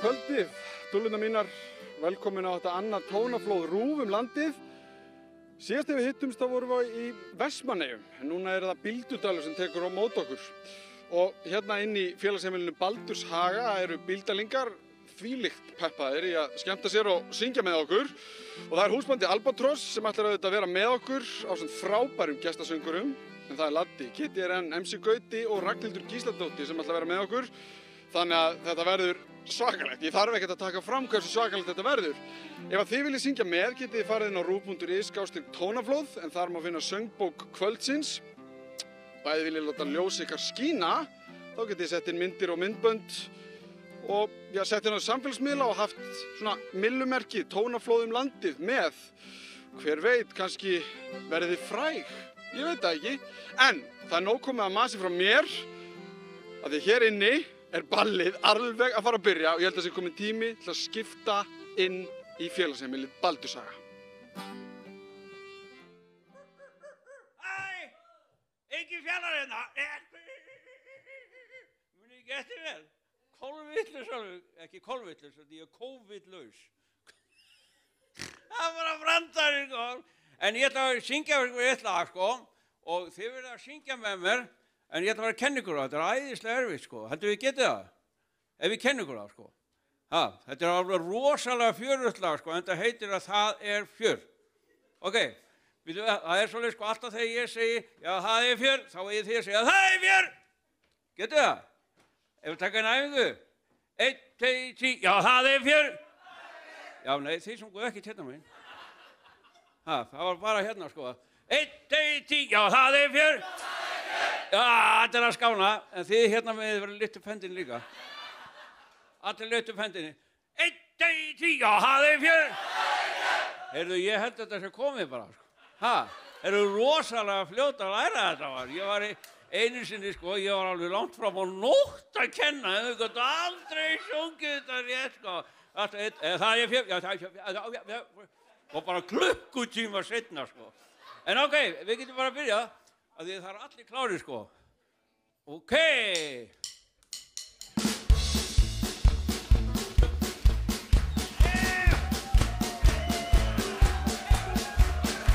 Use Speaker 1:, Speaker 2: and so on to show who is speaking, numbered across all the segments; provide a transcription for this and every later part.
Speaker 1: kvöldið, dúllurnar mínar, velkomin á þetta annað tónaflóð RÚV landið. Síðast ef við hittumst þá vorum við í Vestmannaeyjum, en núna er það Bíldudalur sem tekur á móti okkur. Og hérna inn í félagsheimilinu Baldurshaga eru bíldalingar þvílíkt peppaðir í að skemmta sér og syngja með okkur. Og það er húsbandi Albatross sem ætlar auðvitað að vera með okkur á svona frábærum gestasöngurum. En það er Laddi, Kitty RN, MC Gauti og Ragnhildur Gísladóttir sem ætla að vera með okkur. Þannig að þetta verður svakalegt. Ég þarf ekkert að taka fram hversu svakalegt þetta verður. Ef að þið viljið syngja með, getið þið farið inn á ruv.is/tónaflóð, en þar má finna söngbók kvöldsins. Bæði viljið láta ljós ykkar skína, þá getið þið sett inn myndir og myndbönd og sett inn á samfélagsmiðla og haft svona millumerki tónaflóð landið með. Hver veit, kannski verðið þið fræg. Ég veit það ekki. En það er nóg komið að masi frá mér að því hér inni er ballið alveg að fara að byrja og ég held að það sé kominn tími til að skipta inn í félagsheimilið Baldurshaga.
Speaker 2: Æ, engin fjallar hérna. Muni ekki eftir vel. Kolvitlaus alveg, ekki kolvitlaus, því ég er kóvitlaus. Það var að brandari, sko. En ég ætla að syngja eitt lag, sko, og þið verða að syngja með mér. En ég ætla að vera að kenna ykkur á, þetta er æðislega erfitt, sko. Heldur við getið það? Ef við kenna ykkur á, sko. Þetta er alveg rosalega fjörult lag, sko, en þetta heitir að það er fjör. Ok, það er svolítið, sko, alltaf þegar ég segi, já, það er fjör, þá eigið þið að segja, það er fjör! Getið það? Ef við taka einn æfingu, 1, 2, 3, já, það er fjör! Já, nei, þið sunguðu ekki hérna megin. Það var bara hérna, sko. 1, 2, 3, já, það er fjör! Já, þetta er að skána, en þið hérna með þið verður lyft upp hendinni líka. Allir lyft upp hendinni. 1, 2, 3, já, það er fjör! Heyrðu, ég held að þetta sé komið bara, sko. Heyrðu, rosalega fljótt að læra þetta var. Ég var einu sinni, sko, ég var alveg langt fram á nótt að kenna, en þau gott aldrei sungið þetta rétt, sko. Það er fjör, já, það er fjör. Og bara klukkutíma seinna, sko. En ok, við getum bara að byrja. Því það er allir klárið, sko. Ok.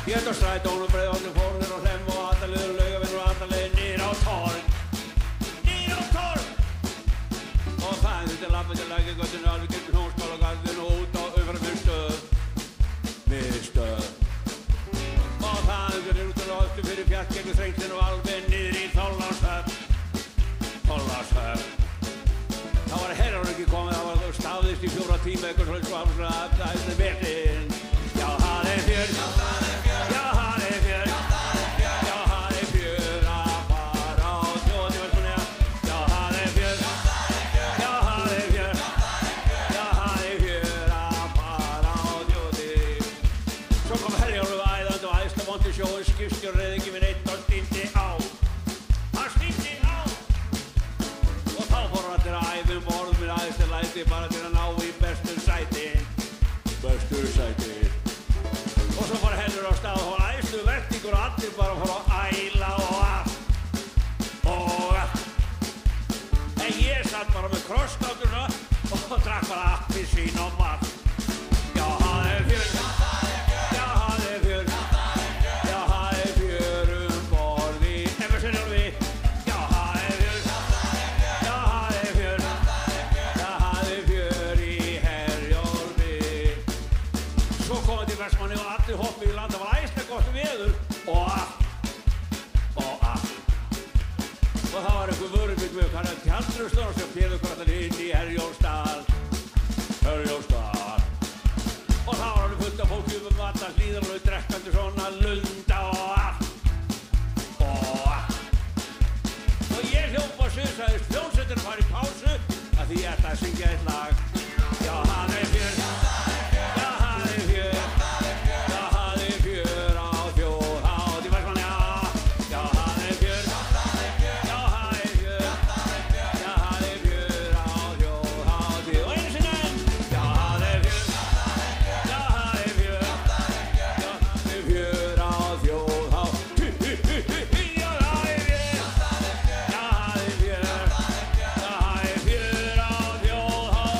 Speaker 2: Ég ætla að strætónu breið allir fórnir og hlem og aðaliður laugavinn og aðaliður niður á torg. Niður á torg! Og það þetta lappið til lækjagötinu, alveg getur hljómskála garðinu og út á umframmiðstöð. Miðstöð. Og það er út á loftu fyrir fjart gegn þrengslinu og alveg niður í Þorlákshöfn. Það var herrar ekki komið, það var staðist í 4 tíma eitthvað svolítið svo afsluta það er vetinn. Já, það er fjör. Já, það er fjör. Já, það er fjör. Já, það er fjör að fara á þjóti Vestmannaeyja. Já, það er fjör. Já, það er fjör. Já, það er fjör að fara á þjóti. Svo kom Herjólfur æðandi og æðsla vonti sjói, skipstjóri reið ekki við neitt og stýndi á. Hann stýndi á. Og þá fór hann til að æfa borð með æðsla læti bara til að ná í bestu sætin. Bestu sætin. Og svo fór Heldur á stað og æðslu vertingur og allir bara fór að æla og allt. En ég satt bara með krossgátuna og drakk bara appelsín og vatn. Já, það er fjör. Já, það er fjör. Já, það er fjör borð í Herjólfi. Já, það er fjör. Já, það er fjör. Já, það er fjör í Herjólfi. Svo komum til Vestmannaeyja og allir hoppið í land. Það var æðislega gott veður og allt. Og það var einhver vörubíll með okkar tjaldröðstöðar sem féð okkur allir inn í Herjólfsdal. Og það var alveg fullt af fólki allar hlíðar og drekkandi svona lunda og allt. Og ég hljóp á suð, sagðist hljómsveitin að fara í pásu af því ég ætla að syngja eitt lag. Já, það er fjör. Já, það er fjör. Já, það er fjör á þjóðhátíð Vestmannaeyja. Já, það er fjör. Já, það er fjör. Já, það er fjör á þjóðhátíð. Og einu sinni enn. Já, það er fjör. Já, það er fjör. Já, það er fjör á þjóðhátíð. Já, það er fjör. Já, það er fjör. Já, það er fjör á þjóðhátíð.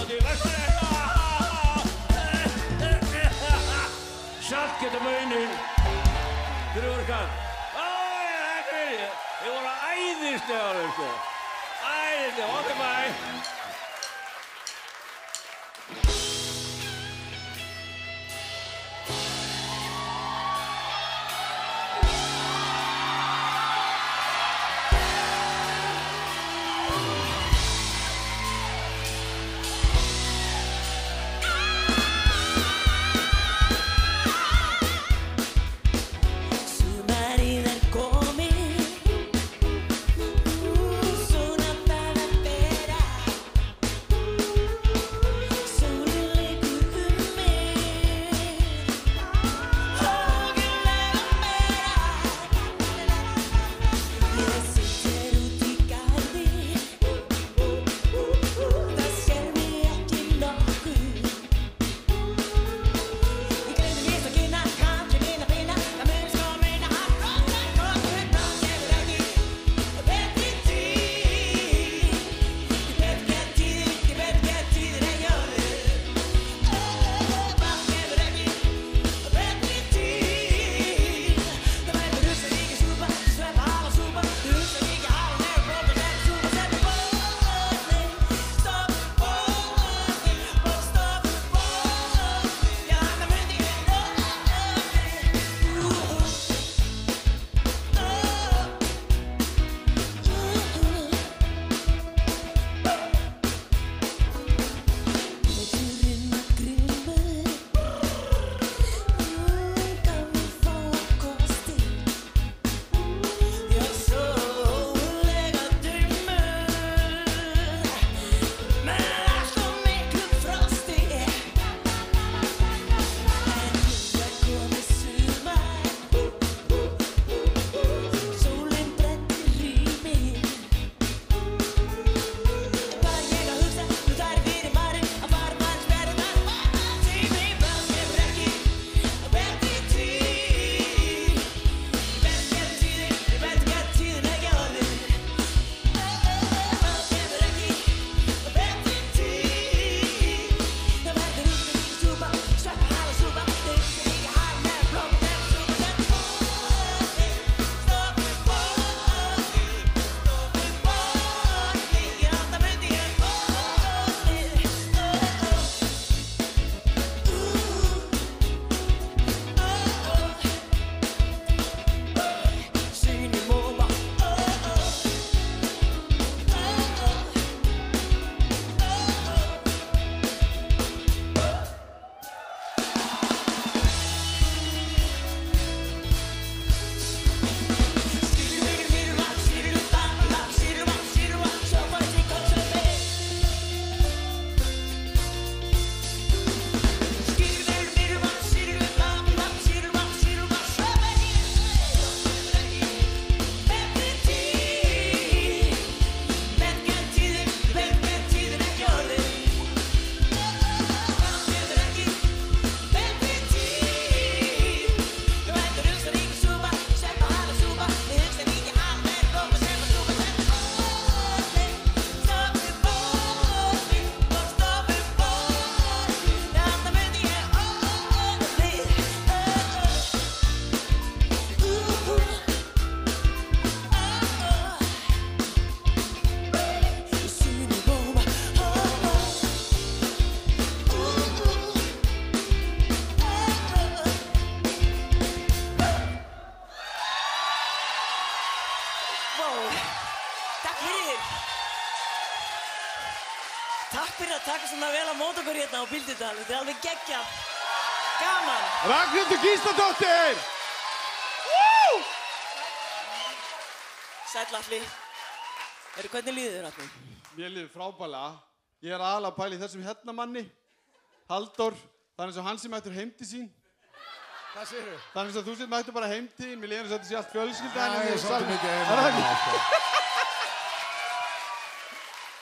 Speaker 2: Þið voru æðislega, sko. Æðislega, ok, bye.
Speaker 3: Takk fyrir að taka svona vel á mót okkur hérna á Bíldudal. Þetta er alveg geggjað. Gaman.
Speaker 1: Ragnhildur Gísladóttir!
Speaker 3: Sæll Atli. Hvernig líður þér, Atli?
Speaker 1: Mér líður frábælega. Ég er aðalega að pæla í þessum hérna manni, Halldór. Það er eins og hann sem mættur heim til sín.
Speaker 4: Hvað segirðu?
Speaker 1: Það er eins og þú sem mættur bara heim til þín. Mér líður eins og þetta sé allt fjölskylda.
Speaker 4: Já, ég er svolítið mikið heim.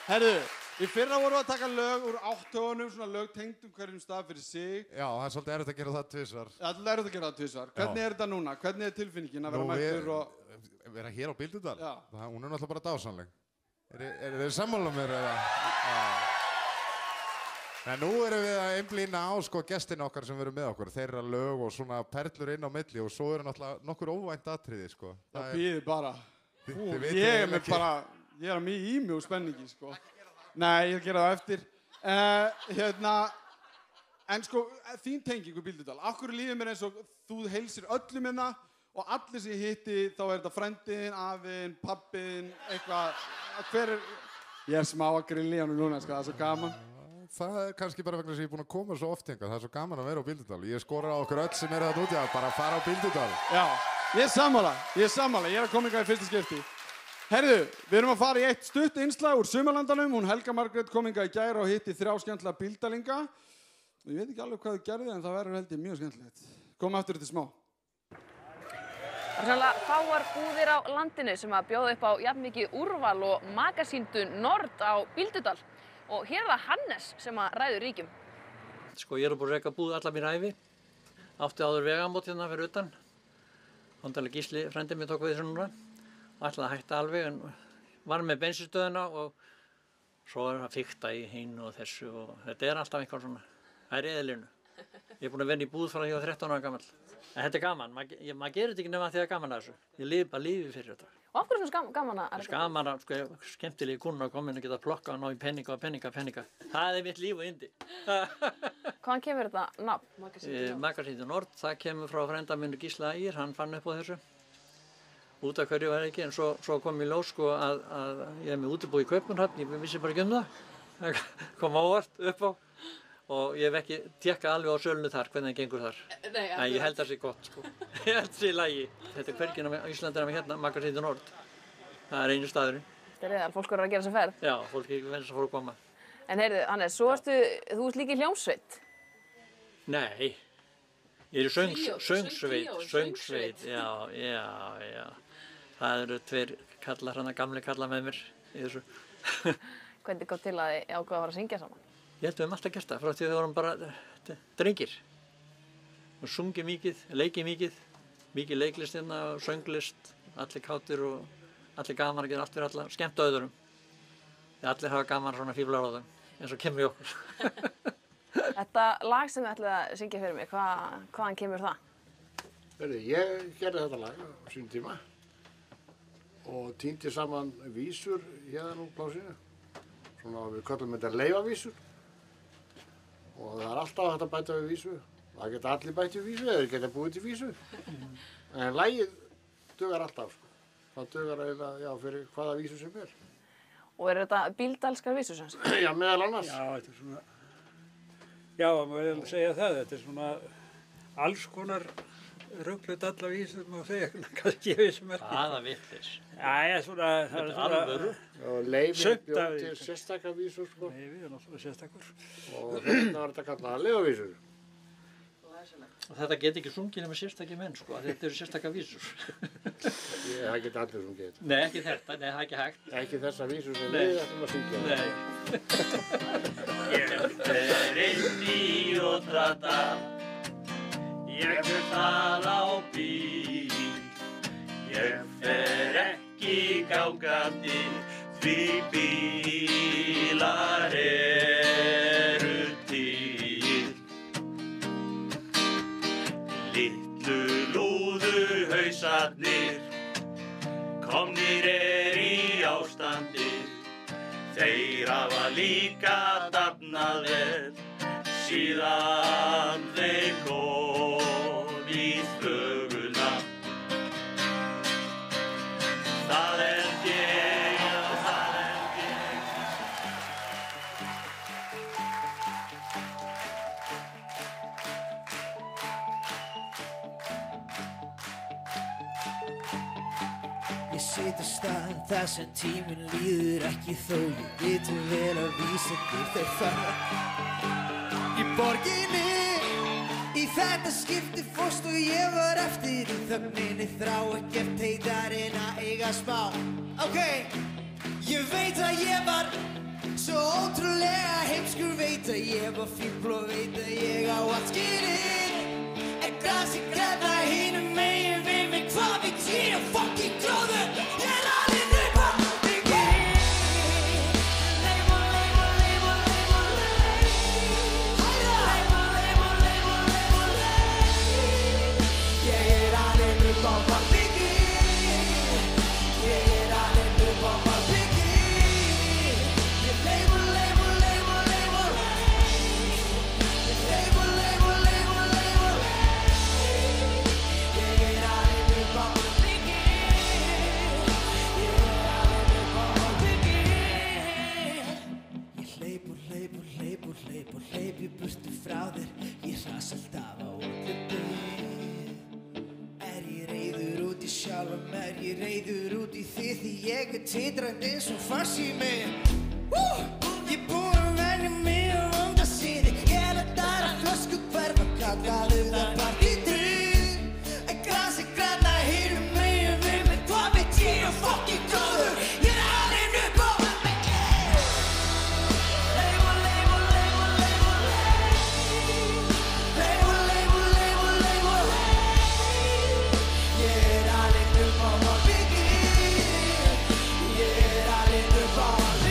Speaker 1: Herðu, í fyrra vorum við að taka lög úr áttögunum, svona lög tengd hverjum stað fyrir sig.
Speaker 4: Já, það er svolítið erfitt að gera það tvisvar.
Speaker 1: Alltaf erfitt að gera það tvisvar. Hvernig er þetta núna? Hvernig er tilfinningin að vera mættur og...
Speaker 4: Vera hér á Bíldudal?
Speaker 1: Já.
Speaker 4: Hún er náttúrulega bara dásamleg. Er þið sammála mér eða? Nei, nú erum við að einblína á gestina okkar sem verður með okkur, þeirra lög og svona perlur inn á milli og svo eru náttúrulega nokkur óvænt atriði,
Speaker 1: Það býðir bara.
Speaker 4: Þið vitið
Speaker 1: Ég er
Speaker 4: eiginlega
Speaker 1: með
Speaker 4: ekki.
Speaker 1: bara, ég er mjög í mig úr spenningi, sko. Nei, ég gera það eftir. En sko, þín tenging við Bíldudal, af hverju líður mér eins og þú heilsir öllum hérna og allir sem ég hitti, þá er þetta frendin, afinn, pabbin, eitthvað, hver er... Ég er smá að grilla í hann núna, sko, það er svo gaman.
Speaker 4: Það er kannski bara vegna þess að ég er búinn að koma svo oft hingað. Það er svo gaman að vera á Bíldudal. Ég skora á okkur öll sem eru þarna úti að bara fara á Bíldudal.
Speaker 1: Já, ég er sammála, ég er að koma hingað í fyrsta skipti. Herðu, við erum að fara í eitt stutt innslag úr Sumarlandanum. Hún Helga Margrét kom hingað í gær og hitti 3 skemmtilega bíldalinga. Ég veit ekki alveg hvað þau gerðu en það verður held ég mjög skemmtilegt. Komum aftur eftir smá.
Speaker 5: Það er sannlega fáar búðir á landinu sem að bjóða upp á jafnmikið úrval og magasíndu Nord á Bíldudal. Og hér er það Hannes sem að ræður ríkjum.
Speaker 6: Sko, ég er búinn að reka búð alla mín ævi. Átti áður vegamót hérna fyrir utan. Hóndalega Gísli, frændi minn, tók við þessu núna. Ætlaði að hætta alveg en var með bensinstöðina og svo er að fikta í hinu og þessu og þetta er alltaf eitthvað svona. Það er eðlinu. Ég er búinn að vinna í búð frá því ég var 13 ára gamall. En þetta er gaman. Maður gerir þetta ekki nema því að það er gaman að þessu. Ég lifi bara lífi fyrir þetta.
Speaker 5: Og af hverju er svona gaman að reka?
Speaker 6: Gaman að sko, skemmtilegi kúnna að koma inn og geta plokka og ná í peninga. Það er mitt líf og yndi.
Speaker 5: Hvaðan kemur þetta nafn?
Speaker 6: Magasíndu Nord, það kemur frá frænda minn Gísla Ægir, hann fann upp á þessu. Út af hverju var ekki, en svo kom í ljós sko að ég er með útibú í Kaupmannahöfn, ég vissi bara ekki það. Það kom ávart upp á og ég hef ekki tékkað alveg á sölunu þar, hvernig það gengur þar. Nei, ég held það sé gott sko. Ég held það sé í lagi. Þetta er hverginn á Íslandi er með hérna, Magasíndu Nord. Það er einu staðurinn.
Speaker 5: Þetta er eðal, fólk er að gera sér ferð.
Speaker 6: Já, fólk er ekki verið að fóra að koma.
Speaker 5: En heyrðu, Hannes, þú ert líka í hljómsveit.
Speaker 6: Nei, ég er í söngsveit, já. Það eru 2 kallar, gamli kallar með mér í þessu.
Speaker 5: Hvernig kom til að þið ákveða að fara að syngja saman?
Speaker 6: Ég held við höfum alltaf gert það, frá því við vorum bara drengir. Og sungið mikið, leikið mikið leiklist hérna og sönglist, allir kátir og allir gaman að gera allt fyrir alla, skemmt á öðrum. Allir hafa gaman svona fíflar á þeim, eins og kemur í okkur.
Speaker 5: Þetta lag sem þið ætlið að syngja fyrir mig, hvaðan kemur það?
Speaker 7: Ég gerði þetta lag á sínum tíma og tíndi saman vísur hérna úr plásinu. Svona við köllum þetta leifavísur. Og það er alltaf hægt að bæta við vísu. Það geta allir bætt við vísu, eða geta búið til vísu. En lagið dugar alltaf, sko. Það dugar eiginlega, já, fyrir hvaða vísu sem er.
Speaker 5: Og eru þetta bíldalskar vísur sem sagt?
Speaker 7: Já, meðal annars.
Speaker 8: Já, þetta er svona, já, maður vil segja það, þetta er svona alls konar rugglut alla vísur, maður segja, kannski við sem er.
Speaker 6: Hvaða vitleis?
Speaker 8: Já, svona, það er svona
Speaker 6: alvöru.
Speaker 7: Og Leifur bjóð til sérstakar vísur, sko.
Speaker 8: Leifur er náttúrulega sérstakur.
Speaker 7: Og hérna var þetta kallað leifavísur.
Speaker 6: Og þetta get ekki sungið nema sérstakir menn, sko, þetta eru sérstakar vísur.
Speaker 7: Það geta allir sungið þetta.
Speaker 6: Nei, ekki þetta, nei, það er ekki hægt.
Speaker 7: Ekki þessa vísur sem við ætlum að syngja.
Speaker 6: Nei. Ég fer inn í Jótrata, ég fer það á bíl. Ég fer ekki gangandi því bílar eru til. Litlu lúðu hausarnir, komnir í ástandir. Þeir hafa líka dafnað vel, síðan þeir kom í þöguna. Það held ég, já, það held ég.
Speaker 9: Ég sit á stað þar sem tíminn líður ekki þó ég viti vel að vísendur þeir fara. Í borginni, í þetta skipti fórst og ég var eftir í þögninni þrá ekkert heitar en að eiga smá. Ok, ég veit að ég var svo ótrúlega heimskur, veit að ég var fíbl og veit að ég á allt skilið. En grasi græna hinum megin við mig, hvað veit ég á fucking gróðu? Ég er alveg nýpa mig í. Leifur, leifur, leifur, leifur, leif. Hæra! Leifur, leifur, leifur, leifur, leif. Ég er alveg nýpa mig í. sjálfa mér, ég reiður út í þig því ég titrandi eins og farsími. Ég búinn að venja mig á vonda siði, ég læt aðra flösku hverfa, kallaðu það partydrykk. En grasið græna hinum megin við mig, hvað veit ég fucking góður, ég alinn upp á mig. Label, label, label, label, label, label, label, label, ég alinn upp á mig. Ég alinn upp á mig.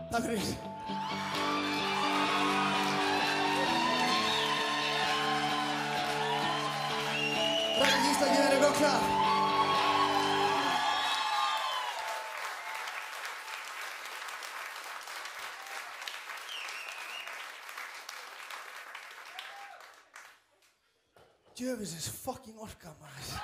Speaker 9: Takk fyrir. Ragnar Gísla, gefið henni gott klapp. Djöfisins fucking orka, maður.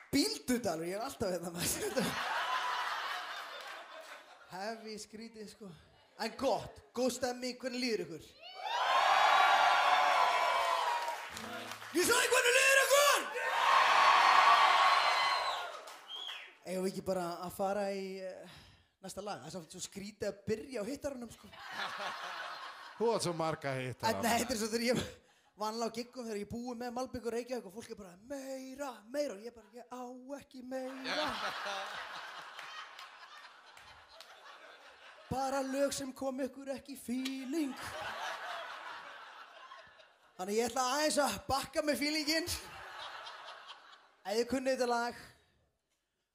Speaker 9: Bíldudalur, ég alltaf hérna maður. Heavy skrítið sko. En gott, góð stemming, hvernig líður ykkur? Ég sagði hvernig líður ykkur! Eigum við ekki bara að fara í næsta lag? Það er samt svo skrítið að byrja á hittarunum sko.
Speaker 4: Þú átt svo marga hittara.
Speaker 9: Nei, þetta er svo þegar ég vanlega á giggum þegar ég búi með Malbygg og Reykjavík og fólk er bara meira, meira og ég bara, ég á ekki meira. Bara lög sem kom ykkur ekki í feeling. Þannig ég ætla aðeins að bakka með feelinginn. Ef þið kunnið þetta lag,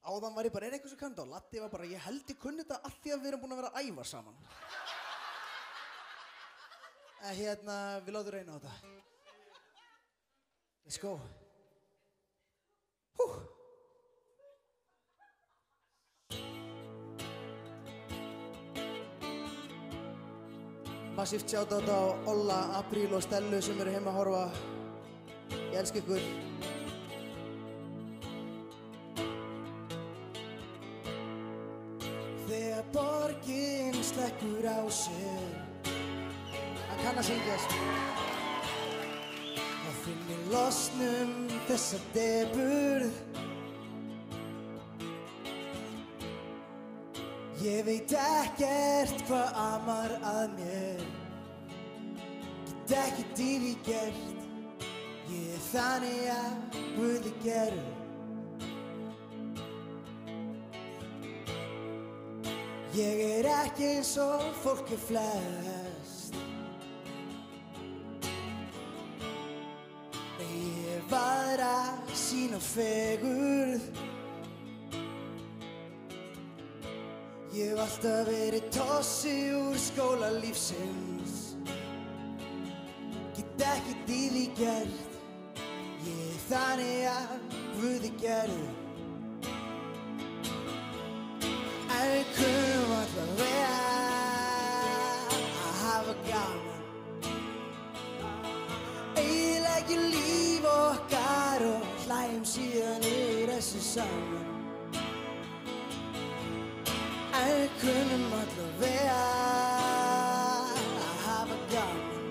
Speaker 9: áðan var ég bara, eitthvað sem kann þetta og Latti var bara, ég held ég kunnið þetta af því að við erum búin að vera að æfa saman. Við látum reyna á þetta. Let's go. Massíft shoutout á Olla, Apríl og Stellu sem eru heima að horfa. Ég elska ykkur. Þegar borgin slekkur á sér, hann kann að syngja sko. Og finnir losnum þessa deburð. Ég veit ekkert hvað amar að mér. Get ekkert í því gert. Ég er þannig að Guði gerur. Ég er ekki eins og fólk er flest. Nei, ég var að sýna fegurð. Ég hef alltaf verið tossi úr skóla lífsins. Get ekkert í því gert. Ég er þannig að Guði gerur. En við kunnum alltaf vera að hafa gaman. Eyðileggja líf okkar og hlæjum síðan yfir þessu saman. En við kunnum alltaf vera að hafa gaman.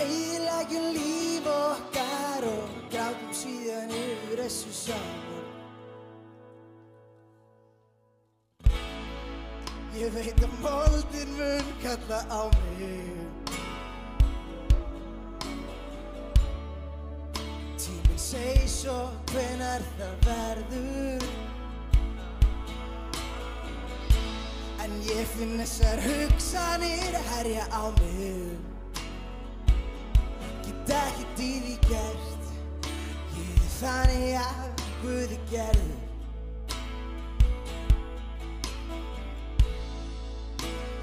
Speaker 9: Eyðileggja líf okkar og grátum síðan yfir þessu saman. Ég veit að moldin mun kalla á mig. Tíminn segir svo hvenær það verður. En ég finn þessar hugsanir herja á mig. Get ekkert í því gert, ég þannig að Guði gerður.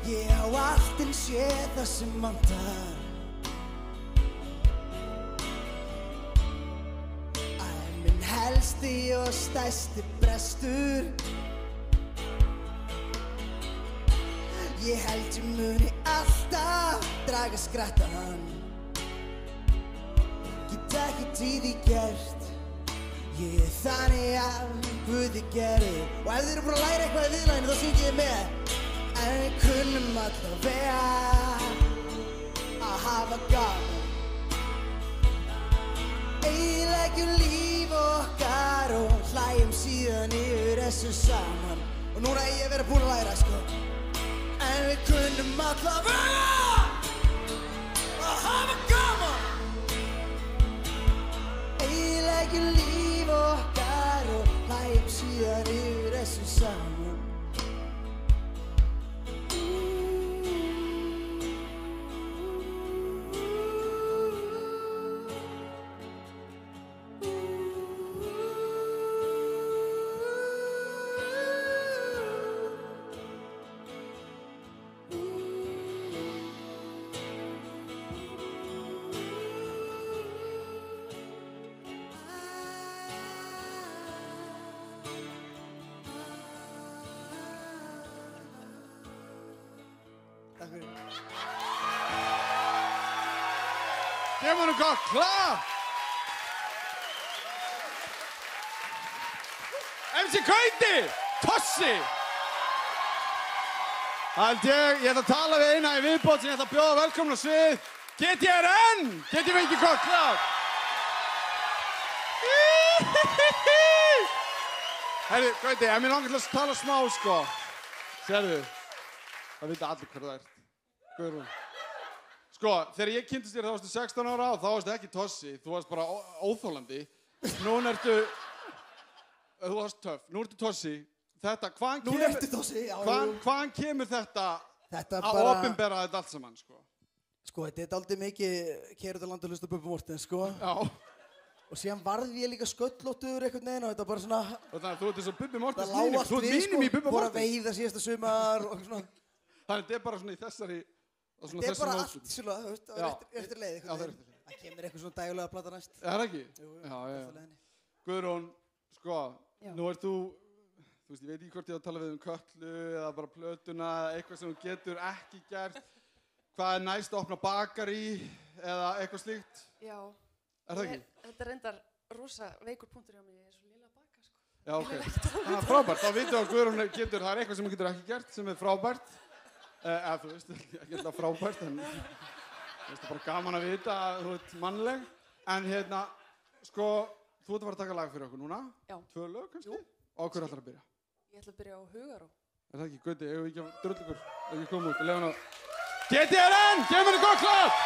Speaker 9: Ég á allt en sé það sem vantar. Minn helsti og stærsti brestur. Ég held ég muni alltaf draga skrattan. Get ekkert í því gert, ég þannig að Guði gerður. Og ef þið eru búin að læra eitthvað í viðlaginu þá syngi ég með. En við kunnum allavega að hafa gaman. Eyðileggjum líf okkar og hlæjum síðan yfir þessu saman. Og núna ég verið búin að læra, sko. En við kunnum allavega að hafa gaman. Eyðileggjum líf okkar og hlæjum síðan yfir þessu saman. Takk fyrir.
Speaker 1: Gefum henni gott klapp! MC Gauti! Tossi! Held ég ætla að tala við eina í viðbót sem ég ætla að bjóða velkomna á svið. GTRN! Get ég fengið gott klapp? Herri, Gauti, ef mér langar til að tala smá, sko. Sérðu, það vita allir hver það ert. Guðrún. Sko, þegar ég kynntist þér þá varstu 16 ára og þá varstu ekki Tossi. Þú varst bara óþolandi. Núna ertu, þú varst töff. Nú ertu Tossi. Þetta, hvaðan
Speaker 9: Nú
Speaker 1: kemur,
Speaker 9: ertu Tossi, já.
Speaker 1: hvaðan kemur þetta
Speaker 9: Þetta
Speaker 1: að
Speaker 9: bara,
Speaker 1: opinbera þetta allt saman, sko?
Speaker 9: sko, þetta er dálítið mikið Keyra út á land og hlusta á Bubba Morthens, sko.
Speaker 1: Já.
Speaker 9: Og síðan varði ég líka sköllóttur einhvern veginn og þetta bara svona,
Speaker 1: Þannig að þú ert eins og Bubbi Morthens
Speaker 9: það lá
Speaker 1: mínum.
Speaker 9: allt
Speaker 1: Þú ert
Speaker 9: við,
Speaker 1: mínum í Bubba
Speaker 9: Fór að
Speaker 1: Morthens.
Speaker 9: veiða síðasta sumar og svona.
Speaker 1: Þannig að þetta er bara svona í þessari, á svona
Speaker 9: Þetta er
Speaker 1: þessum
Speaker 9: bara
Speaker 1: nótum.
Speaker 9: allt svona, þú veist, á
Speaker 1: Já.
Speaker 9: réttir leið
Speaker 1: Já, það er
Speaker 9: einhvern
Speaker 1: réttir
Speaker 9: veginn. Það kemur eitthvað svona dægulega plata næst.
Speaker 1: Er það ekki?
Speaker 9: Jú,
Speaker 1: Já,
Speaker 9: það er leiðinni.
Speaker 1: Guðrún, sko,
Speaker 5: Já.
Speaker 1: nú ert þú veist, ég veit ekki hvort ég á að tala við Kötlu eða bara plötuna eða eitthvað sem þú getur ekki gert. Hvað er næst að opna bakarí eða eitthvað slíkt?
Speaker 10: Já.
Speaker 1: Er það ekki?
Speaker 10: Þetta er reyndar rosa veikur punktur hjá mig, ég er svo lilla að baka, sko.
Speaker 1: Já, ok. Það er frábært, þá vitum við að Guðrún getur, það er eitthvað sem hún getur ekki gert sem er frábært. Eða þú veist, ekki alltaf frábært, en það er bara gaman að vita að þú ert mannleg. En hérna, sko, þú ert að fara að taka lag fyrir okkur núna.
Speaker 10: Já.
Speaker 1: 2 lög kannski?
Speaker 10: Jú.
Speaker 1: Og á hverju ætlar að byrja?
Speaker 10: Ég ætla að byrja á Hugaró.
Speaker 1: Er það ekki, Gauti, eigum við ekki að drulla ykkur? Ekki koma út, lefum við að... GTRN, gefum henni gott klapp!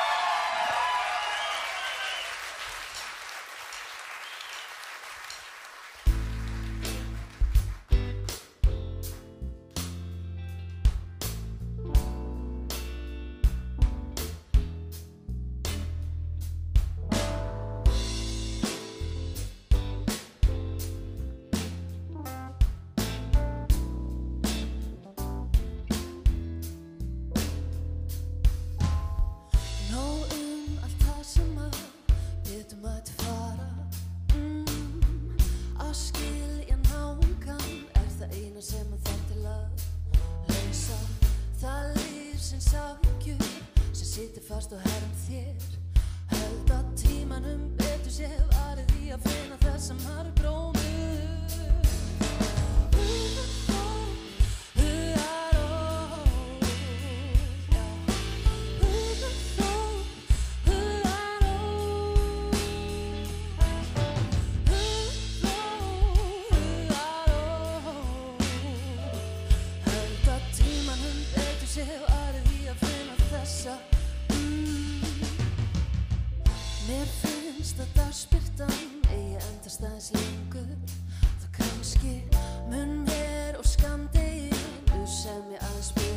Speaker 10: Mér finnst að dagsbirtan eigi endast aðeins lengur. Það kannski mun mér og skammdeginu sem ég aðeins byrja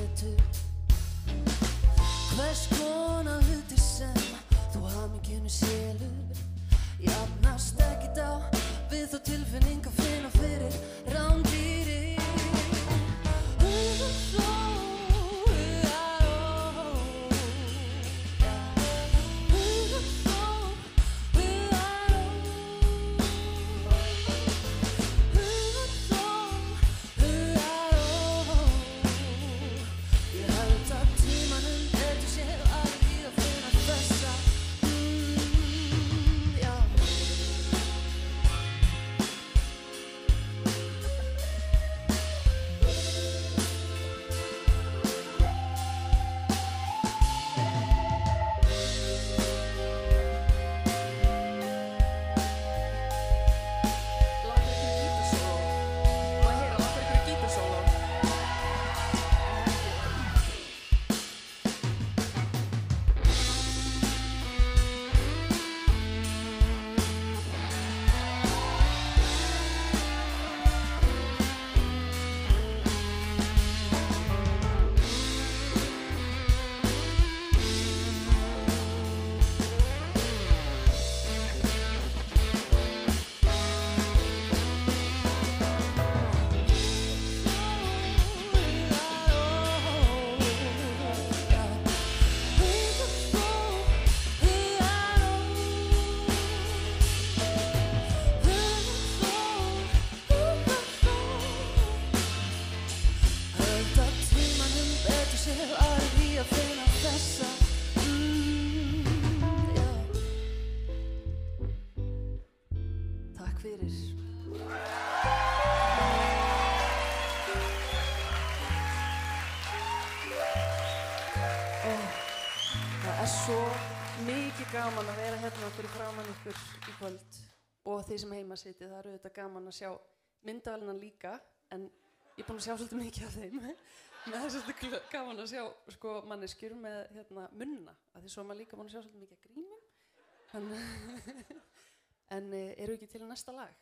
Speaker 11: er svo mikið gaman að vera hérna fyrir framan ykkur í kvöld og þeir sem heima sitið, það eru auðvitað gaman að sjá myndavélina líka en ég er búin að sjá svolítið mikið af þeim það er svolítið gaman að sjá sko manneskjur með hérna munna af því svo er maður líka búin að sjá svolítið mikið af grímum en eru ekki til næsta lag?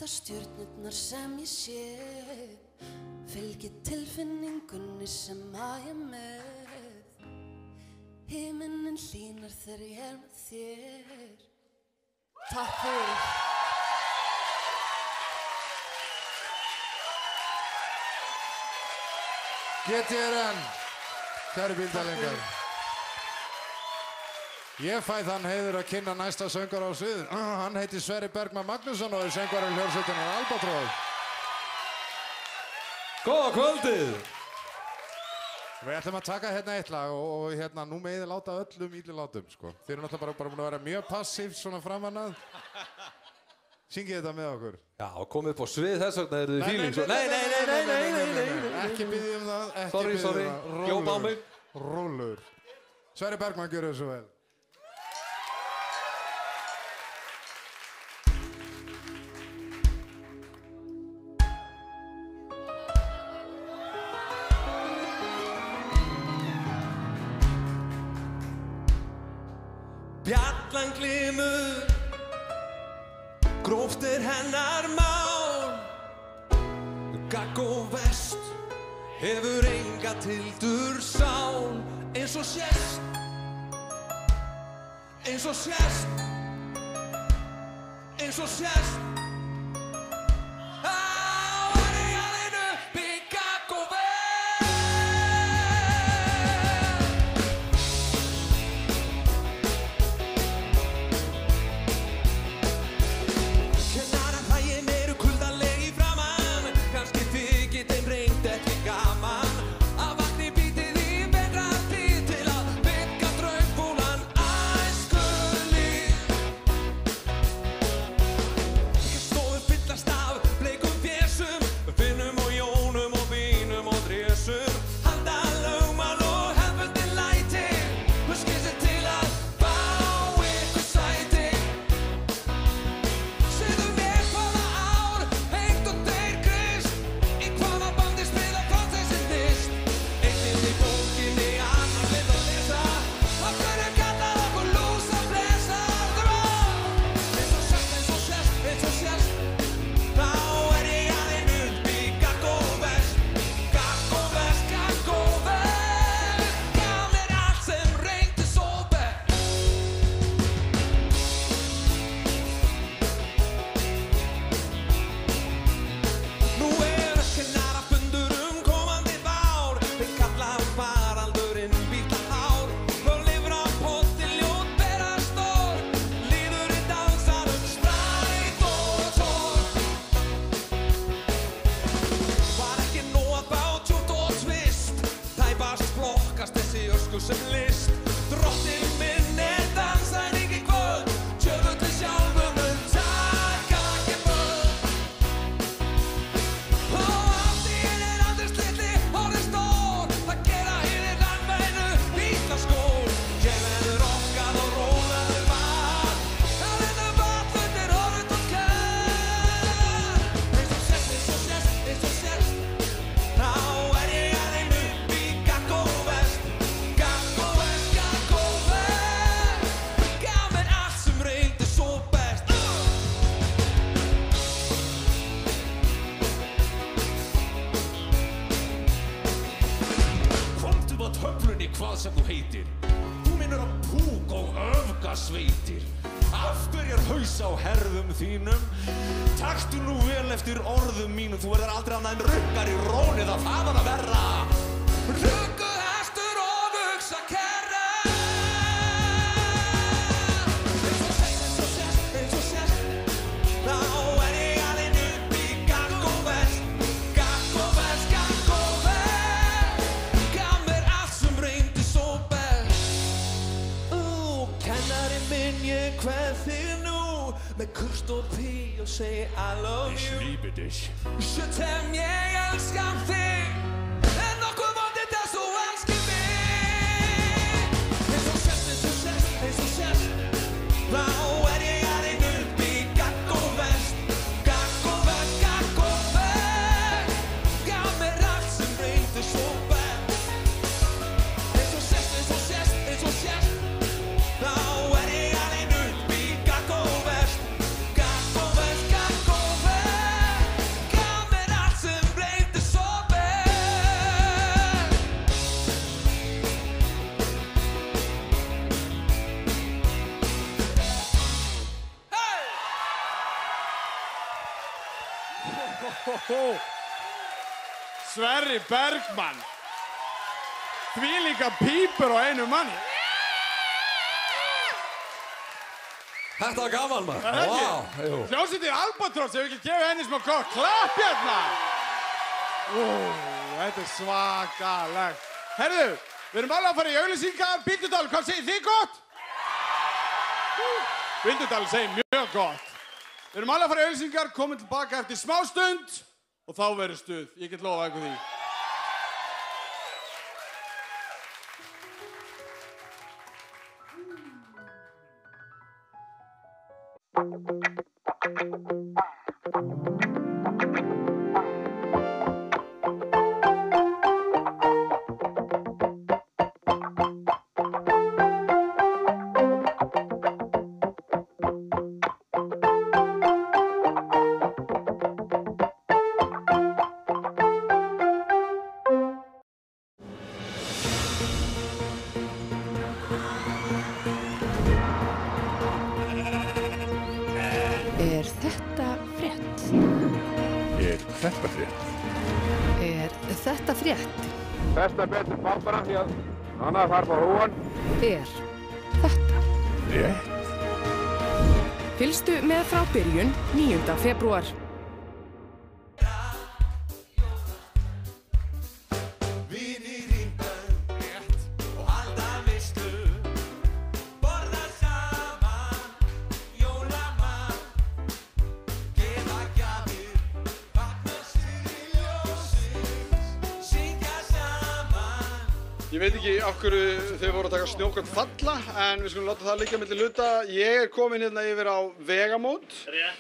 Speaker 10: Stjörnurnar sem ég sé fylgir tilfinningunni sem að ég með himinin hlýnar þegar ég með þér. Takk fyrir.
Speaker 4: GTRN, kæri Bíldalingar. Ég fæ þann heiður að kynna næsta söngvar á sviðinu. Hann heitir Sverrir Bergman Magnússon og er söngvarinn hljómsveitarinnar Albatross.
Speaker 12: Góða kvöldið!
Speaker 4: Við ætlum að taka hérna eitt lag og hérna nú megið láta öllum illu látum, sko. Þið eru náttúrulega bara búin að vera mjög passíft svona framannað. Syngið þetta með okkur.
Speaker 12: Já, komið upp á svið þess vegna eru þið fíling svo. Nei.
Speaker 4: Ekki biðja um það,
Speaker 12: Sorry, hljópa á mig.
Speaker 4: Rólur. Sverrir Bergman, gjörðu svo vel.
Speaker 13: Bjallan glymur, gróft hennar mál. Gagg og vest hefur enga tildur sál. Eins og sést, eins og sést, eins og sést.
Speaker 1: Sverrir Bergman. Þvílíka pípur á einu manni.
Speaker 12: Þetta var gaman, maður.
Speaker 1: Það er ekki.
Speaker 12: Jú.
Speaker 1: Hljómsveitin Albatross, hefur ekki gefið henni smá gott klapp hérna. Þetta er svakalegt. Herðu, við erum alveg að fara í auglýsingar. Bíldudal, hvað segir þið gott? Bíldudal segir mjög gott. Við erum alveg að fara í auglýsingar, komum tilbaka eftir smá stund og þá verður stuð. Ég get lofað ykkur því.
Speaker 14: þetta frétt?
Speaker 15: Þetta frétt?
Speaker 16: Besta betur pappana því að annað þarf á húan.
Speaker 15: Þetta?
Speaker 14: Rétt.
Speaker 15: Fylgstu með frá byrjun 9. febrúar.
Speaker 1: Ég veit ekki af hverju þau voru að taka snjókorn falla, en við skulum láta það liggja milli hluta. Ég komin hérna yfir á vegamót. Rétt.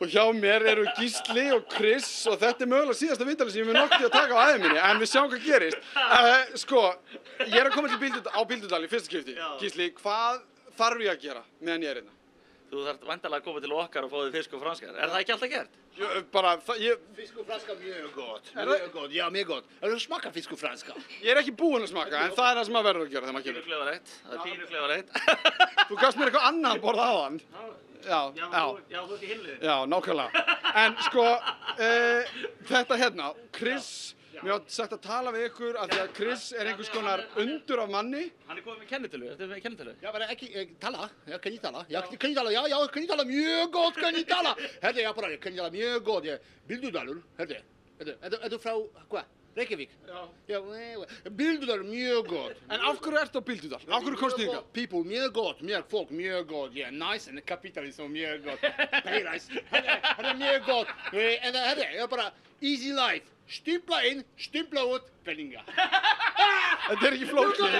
Speaker 1: Og hjá mér eru Gísli og Chris og þetta mögulega síðasta viðtalið sem ég mun noktið að taka á ævi minni, en við sjáum hvað gerist. Sko, ég að koma til á Bíldudal í fyrsta skipti. Gísli, hvað þarf ég að gera meðan ég hérna?
Speaker 17: Þú þarft væntanlega að koma til okkar og fá þig fisk og franskar. Það ekki alltaf gert?
Speaker 7: Fisk og franskar mjög gott. Mjög gott, já, mjög gott. Har du smakat fisk og franskar?
Speaker 1: Ég ekki búinn að smaka, en það það sem maður verður að gera þegar maður kemur.
Speaker 17: Það er pínu klefareitt.
Speaker 1: Þú gafst mér eitthvað annað að borða á hann. Já,
Speaker 17: þú ert í hinliðið.
Speaker 1: Já, nákvæmlega. En sko, þetta hérna, Chris, mér átti sagt að tala við ykkur af því að Chris einhvers konar undur af manni.
Speaker 17: Hann komið með kennitölu, þetta með kennitölu.
Speaker 7: Ja, bara ekki, tala, ja, kan ég tala? Ja, kan ég tala, já, kan ég tala, mjög gott kan ég tala. Herðu, já, bara, kan ég tala mjög gott, Bíldudalur, herðu, þú frá, hvað? Reykjavík? Já, Bíldudal mjög gott.
Speaker 1: En af hverju ertu á Bíldudal? Af hverju komstu hingað?
Speaker 7: People, mjög gott, folk, mjög gott, nice, and capitalism, mjög gott. Very nice, herðu, mjög gott. En herðu, já, bara, easy life. Stimpla inn, stimpla út, peninga.
Speaker 1: Þetta ekki flókið.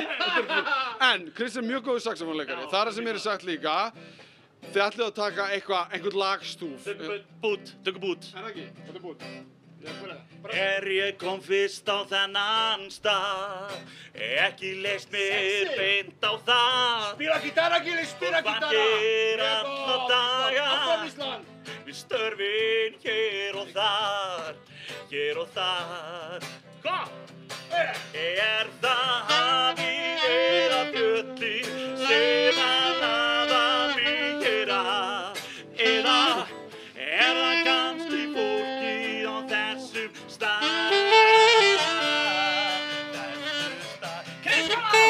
Speaker 1: En Chris mjög góður saxofónleikari. Það sem mér sagt líka, þið ætlið að taka einhvern lagstúf.
Speaker 17: Tökum bút.
Speaker 1: En ekki, þetta er bút.
Speaker 17: Ég kom fyrst á þennan stað, ekki leist mér beint á það.
Speaker 7: Spila gítara, Gili, spila gítara.
Speaker 17: Þú vandir alla daga, við störfin hér og þar. Hér og þar. Hvað? Það hafi að bjötti sem að byggjera? Eða það kannski fólki á þessum stað? Chris, come on!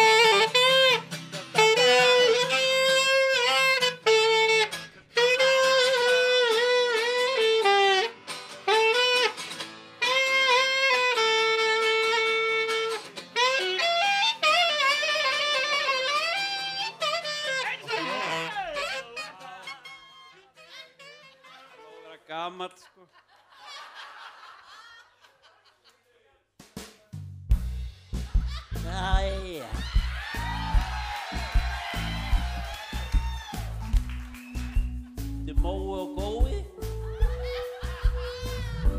Speaker 2: Gamall, sko.
Speaker 3: Jæja. Þið mói og gói.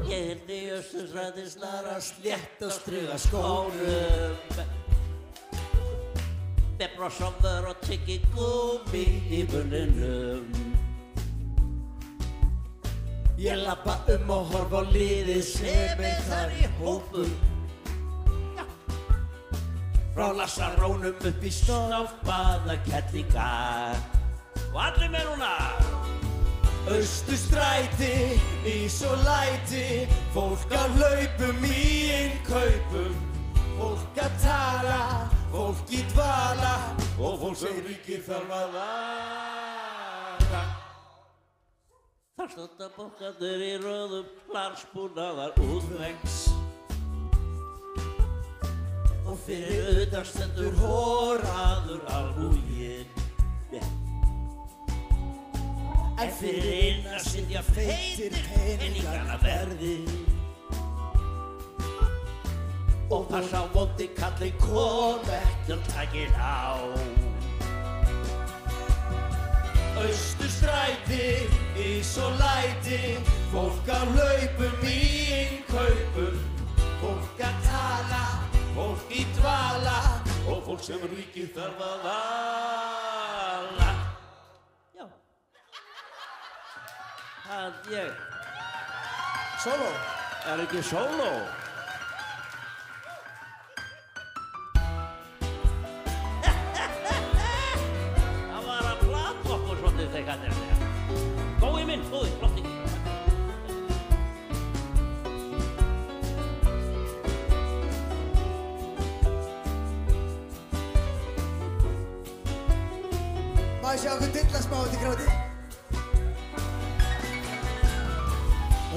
Speaker 3: Ég í Östursræði snara slétt og stryga skónum. Með brossamör og tyggi gúmi í munninum. Ég lappa og horfa á liðið sem þar í hópum. Frá Lassarónum upp í stofnbaða kettlingar. Og allir með núna! Austurstræti, ís og læti, fólk á hlaupum í innkaupum. Fólk að tala, fólk í dvala og fólk sem ríkið þarf að vara. Þar standa bókarnir í röðum plansbúnaðar útvegs. Og fyrir utan stendur hóraður almúginn. En fyrir innan sitja feitir peningana verði. Og passa vondi kallinn kom ekki og takinn á. Austurstræti, ís og læti, fólk á hlaupum í innkaupum. Fólk að tala, fólk í dvala og fólk sem ríkið þarf að vala. Já. Það ég. Sóló. Er ekki sóló? Gói minn, gói, flott ekki.
Speaker 9: Má ég sjá okkur dilla smá út í gráti?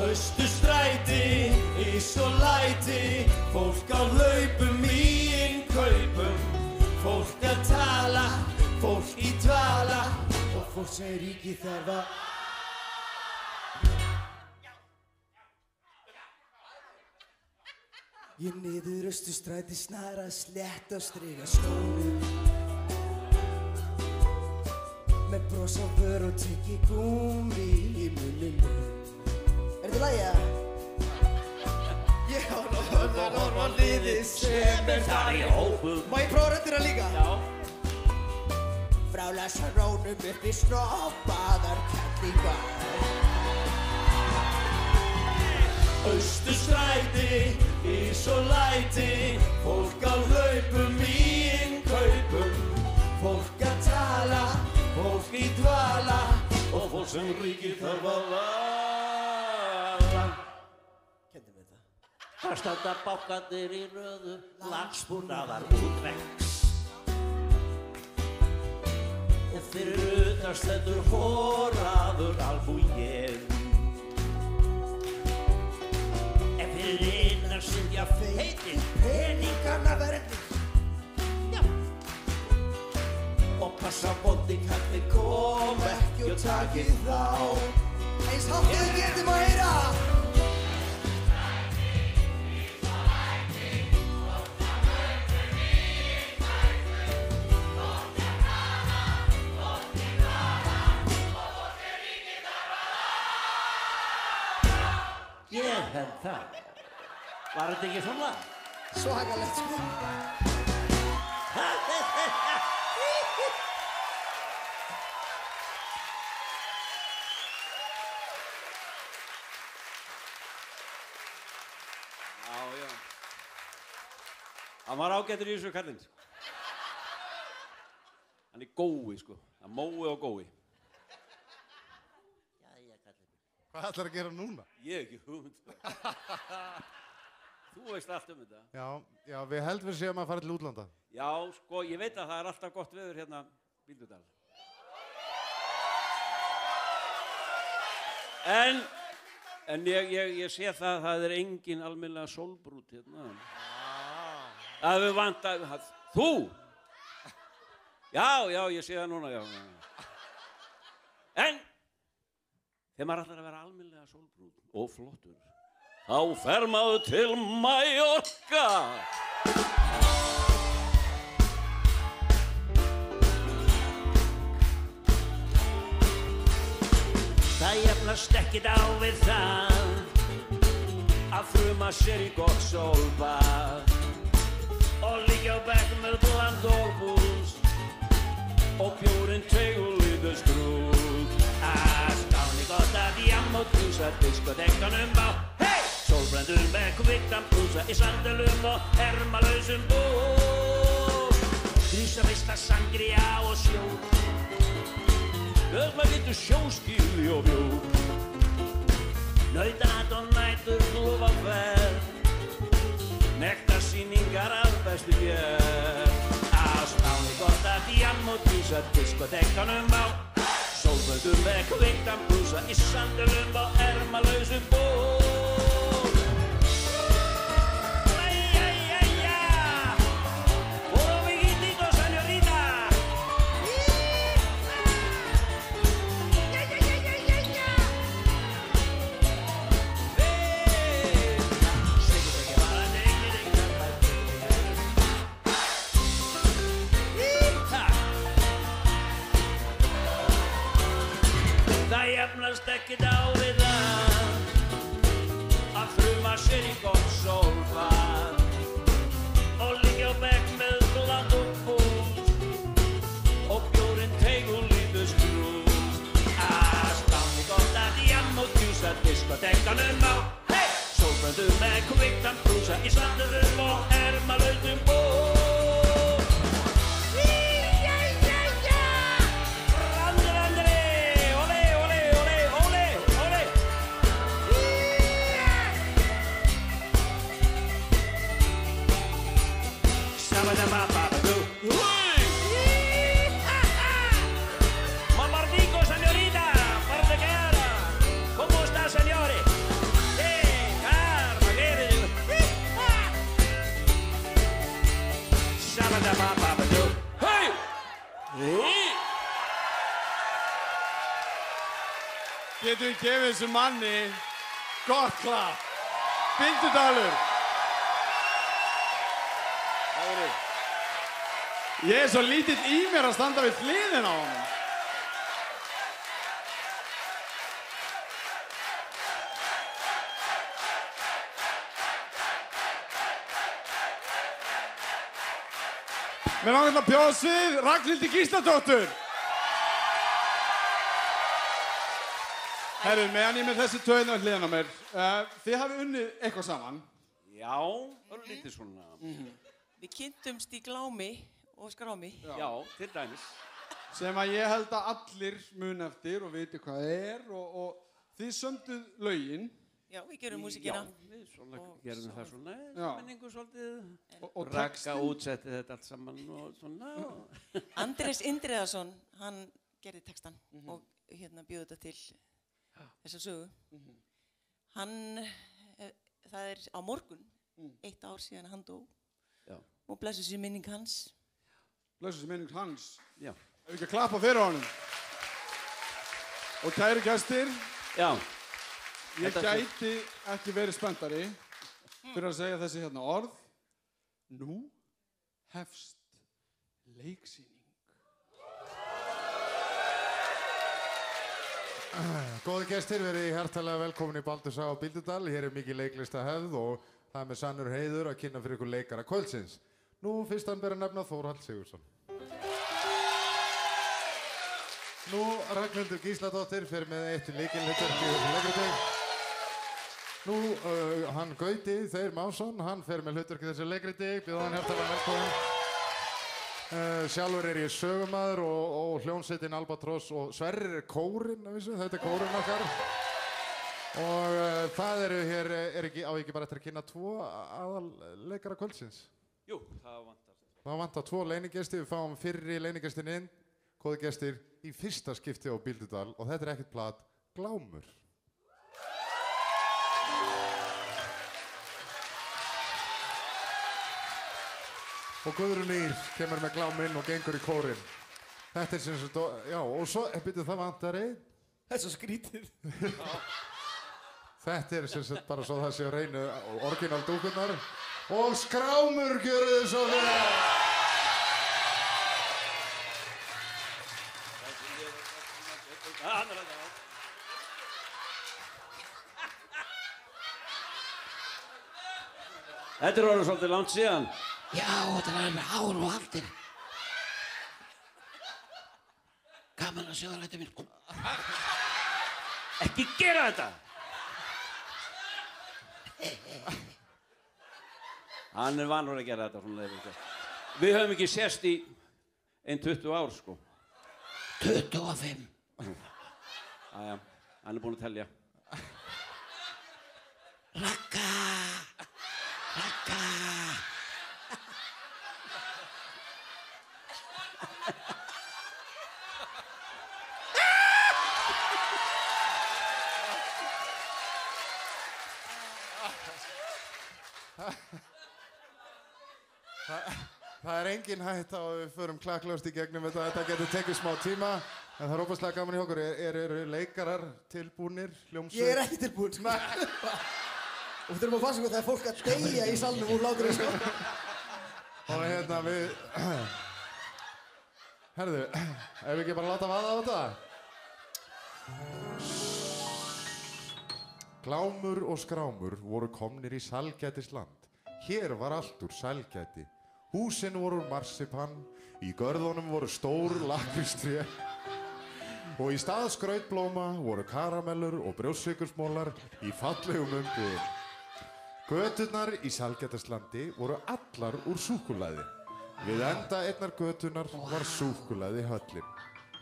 Speaker 3: Austurstræti, ís og læti, fólk á hlaupum í innkaupum, fólk að tala, fólk í dvala og fólk sem ríkið þarf að Ég niður Austurstræti snara slétt og striga skónum með bros á vör og tyggi gúmi í munninu
Speaker 9: Er þetta lagið það?
Speaker 3: Ég á normal liðið sem þar í hópum
Speaker 9: Má ég prófa röddina líka?
Speaker 3: Já
Speaker 9: Frá lasarónum upp í stroppaðar kettlingar
Speaker 3: Austurstræti, ís og læti, fólk á hlaupum í innkaupum, fólk að tala, fólk í dvala og fólk sem ríkið þarf að vala.
Speaker 9: Kendu mér það.
Speaker 3: Það standa bákarnir í röðu, lagsbúnaðar útvegs. Og fyrir utan stendur horaður albúinn. Fyrir innan sitja feitir peningarna verðir Já Og passa bóndi kallinn kom ekki og takið þá
Speaker 9: Eins hátt og þið getum að heyra
Speaker 3: Ég held það Var þetta ekki svona?
Speaker 9: Svakalegt sko
Speaker 2: Já Hann var ágættur í þessu kallinn Hann gói sko Hann mói og gói
Speaker 4: Hvað ætlar að gera núna?
Speaker 2: Ég ekki hugmynd Þú veist allt þetta
Speaker 4: Já, við heldum við séum að fara til útlanda
Speaker 2: Já, sko, ég veit að það alltaf gott veður hérna Bíldudal En ég sé það engin almennilega sólbrút hérna Það við vantar Þú? Já, ég sé það núna, já En þegar maður ætlar að vera almennilega sólbrún og flottur, þá fer maður til Mallorca. Það jafnast ekkert á við það að fruma sér í gott sólbað og liggja á bekk með bland og bús og bjórinn tegulítið skrúð. Gott að jam og trúsa diskotekkanum á hey! Sólbrendur með kviktan brúsa í sandölum og hermalausum búr Grísa veisla sangria og sjó Öðma getur sjóskýli og bjó Nautat og nætur lofa ferð Nektarsýningar af bestu gerð Á Spáni gott að jam og trúsa diskotekkanum á Sólbrendur með kviktan brúsa í sandölum og ermalausum ból Todo amiguitito, señorita Það jafnast ekkert á við það að fruma sér í gott sólbað og liggja á bekk með bland og bús og bjórinn tegulítið skrúð Að Spáni gott að jam og djúsa diskotekkanum á hey! Sólbrendur með kviktan brúsa í sandölum og ermalausum ból
Speaker 1: Getum við gefið þessum manni gott klapp. Bíldudalur. Ég svo lítill í mér að standa við hliðina á honum. Mér langar að bjóða svið Ragnhildi Gísladóttur. Herru, meðan ég með þessi töðin á hliðina á mér, þið hafið unnið eitthvað saman.
Speaker 2: Já, örlítið svona.
Speaker 14: Við kynntumst í Glámi og Skrámi.
Speaker 2: Já, til dæmis.
Speaker 1: Sem að ég held að allir mun eftir og viti hvað það og þið sömduð lögin.
Speaker 14: Já, við gerum músíkina.
Speaker 2: Já, við gerum það svona, menningu svolítið.
Speaker 1: Og
Speaker 2: Ragga útsetti þetta allt saman og svona.
Speaker 14: Andrés Indriðarsson, hann gerði textan og bjóði þetta til þessa sögu. Það á morgun, 1 ár síðan hann dó. Og blessu sér minning hans.
Speaker 1: Blessu sér minning hans?
Speaker 2: Já.
Speaker 1: Ef við ekki að klappa fyrir honum. Og kæru gestir.
Speaker 2: Já.
Speaker 1: Ég gæti ekki verið spenntari fyrir að segja þessi hérna orð. Nú hefst leiksýning.
Speaker 4: Góði gestir, verið hjartalega velkomin í Baldursá á Bíldudal. Hér er mikið leiklista hefð og það er með sannur heiður að kynna fyrir ykkur leikara kvöldsins. Nú fyrst hann ber að nefna Þórhall Sigurðsson. Nú Ragnhildur Gísladóttir fer með eitt lykilhlutverk í þessu leikritið. Nú hann Gauti Þeyr Másson, hann fer með hlutverk í þessu leikritið. Bjóða hann hjartalega velkomin. Sjálfur er ég sögumaður og hljómsveitin Albatross og Sverrir er kórinn, þetta er kórinn okkar. Og það eru hér, á ekki bara eftir að kynna 2 aðalleikara kvöldsins?
Speaker 2: Jú, það vantar.
Speaker 4: Það vantar 2 leinigesti, við fáum fyrri leinigestin inn, góði gestir, í fyrsta skipti á Bíldudal og þetta er ekkert plat, Glámur. Og Guðrún Ýr kemur með Gláminn og gengur í kórinn. Þetta er sem sagt, já, og svo, byrju það vantar einn.
Speaker 14: Það er svo skrítið.
Speaker 4: Þetta er sem sagt bara svo það sé að reyna orginal dúkurnar. Og Skrámur gjöru þið svo vel!
Speaker 2: Þetta er orðið svolítið langt síðan.
Speaker 18: Já, þetta er alveg ár og aldir. Gaman að sjá þetta minn.
Speaker 2: Ekki gera þetta! Hann er vanur að gera þetta svona leiðis. Við höfum ekki sést í 20 ár, sko.
Speaker 18: 25.
Speaker 2: Æja, hann er búinn að telja.
Speaker 18: Ragga! Ragga!
Speaker 4: Það er engin hætta að við förum klakklaust í gegnum þetta getur tekið smá tíma en það er óbærslega gaman í okkur. Eru leikarar tilbúnir? Hljómsveit?
Speaker 9: Ég er ekki tilbúin, sko. Og við þurfum að passa okkur þegar fólk að deyja í salnum úr hláturinn, sko.
Speaker 4: Og hérna við... Herðu, ef við ekki bara láta vaða á þetta? Glámur og Skrámur voru komnir í sælgætisland. Hér var allt úr sælgæti. Húsin voru úr marsipan, í görðunum voru stór lakrístré og í stað skrautblóma voru karamellur og brjóstsykursmólar í fallegum umbúðum. Göturnar í sælgætislandi voru allar úr súkkulaði. Við enda einnar götunar var súkkulaði höllin.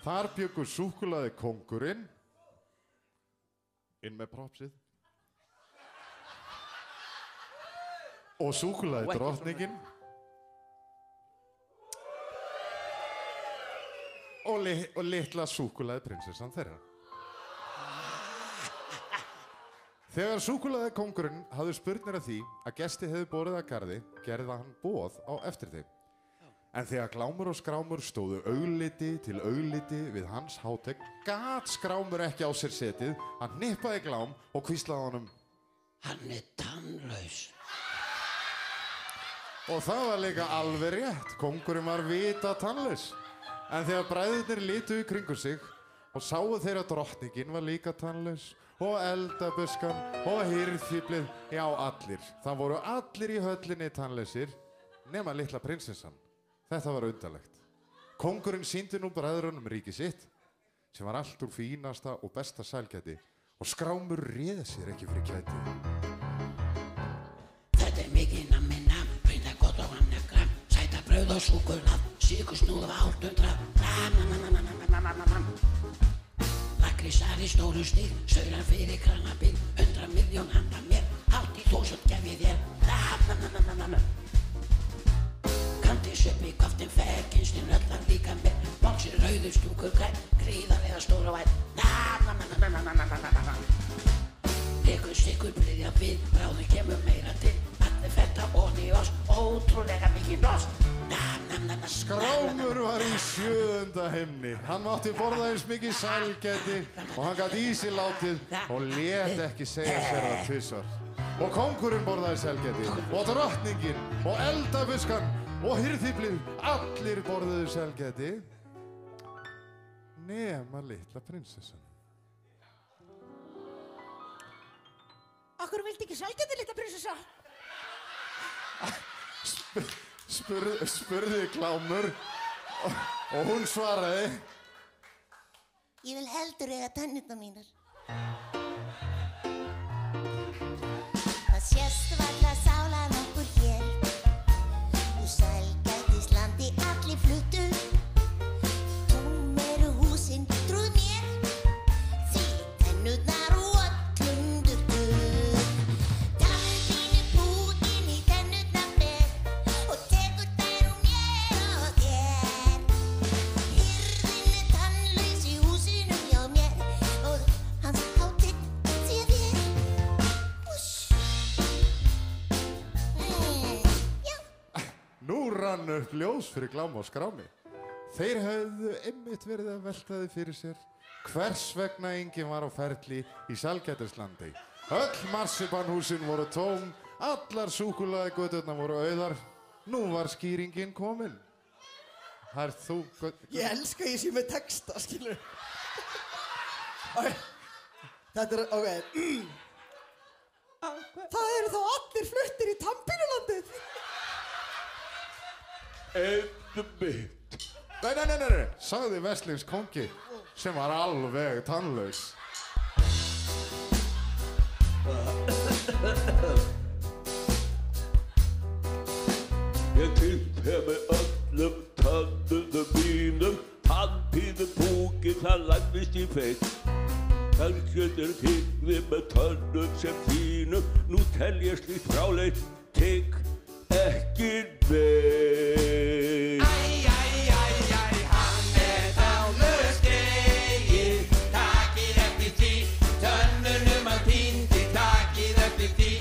Speaker 4: Þar bjuggu súkkulaði kóngurinn, inn með propsið, og súkkulaði drottningin og litla súkkulaði prinsessan þeirra. Þegar súkkulaði kóngurinn hafði spurnir af því að gesti hefði borið að garði, gerði hann boð á eftir þeim. En þegar Glámur og Skrámur stóðu augliti til augliti við hans hátign, gat Skrámur ekki á sér setið. Hann hnippaði Glám og hvíslaði honum:
Speaker 18: Hann tannlaus.
Speaker 4: Og það var líka alveg rétt. Kóngurinn var vita tannlaus. En þegar bræðurnir litu í kringu sig og sáu þeir að drottningin var líka tannlaus og eldabuskan og hirðfíflið, já allir. Það voru allir í höllinni tannlausir nema litla prinsessan. Þetta var undarlegt. Kóngurinn sýndi nú bræðrunum ríki sitt sem var allt úr fínasta og besta sælgæti og Skrámur réð sér ekki fyrir kæti.
Speaker 18: Þetta mikið nammi nam, reynda gott og hann gram, sæta brauð og súkulað, sykursnúð af 800 gram. Lakrísar í stóru stíl, saurar fyrir kranabil, 100 milljón handa mér, 80.000 gef ég þér. Kanti söpmi, koftin fekkinstinn, öllar líka mér, bóksir rauður stúkur græn, gríðarlega stór og væn. Tekur sikur bryðja við, bráðum kemur meira til, allir fetta onni í oss, ótrúlega mikið noss.
Speaker 4: Skrámur var í 7. himni. Hann mátti borða eins mikið sælgæti og hann gat í sig látið og lét ekki segja sér það tvisvar. Og kóngurinn borðaði sælgæti og drottningin og eldabuskan og hirðfíflið, allir borðuðu sælgæti nema litla prinsessan.
Speaker 18: Akkur vildi ekki sælgæti, litla prinsessa?
Speaker 4: Spurði Glámur og hún svaraði:
Speaker 18: Ég vil heldur eiga tennurnar mínar. Það sést varla sálan okkur hér. Úr sælgætislandi allir fluttu. Tóm eru húsin, trúð mér. Því tennurnar og öllum durtu. Tannur þínu búinn í tennurnar ber og tekur þær úr mér og þér. Hirðin er tannlaus í húsinu hjá mér og hans hátign sé þér.
Speaker 4: Nú rann upp ljós fyrir Glám og Skrámi. Þeir höfðu einmitt verið að velta því fyrir sér hvers vegna enginn var á ferli í sælgætislandi. Öll marsipanhúsin voru tóm, allar súkkulaði göturnar voru auðar. Nú var skýringin komin.
Speaker 9: Ég elska að ég sé með texta, skilur. Þetta er, ok. Það eru þá allir fluttir í Tampínulandið.
Speaker 4: Einmitt. Nei, sagði Veslings kongi sem var alveg tannlaus.
Speaker 19: Ég kynntið með öllum tönnunum mínum, tannpínupúki það lagðist í feitt. Kannskjöldur kynni með tönnum sem þínum, nú tel ég slíkt fráleit, tigg ekki neitt.
Speaker 13: Hann er tannlaus greyið, takið eftir því, tönnunum hann týndi, takið eftir því,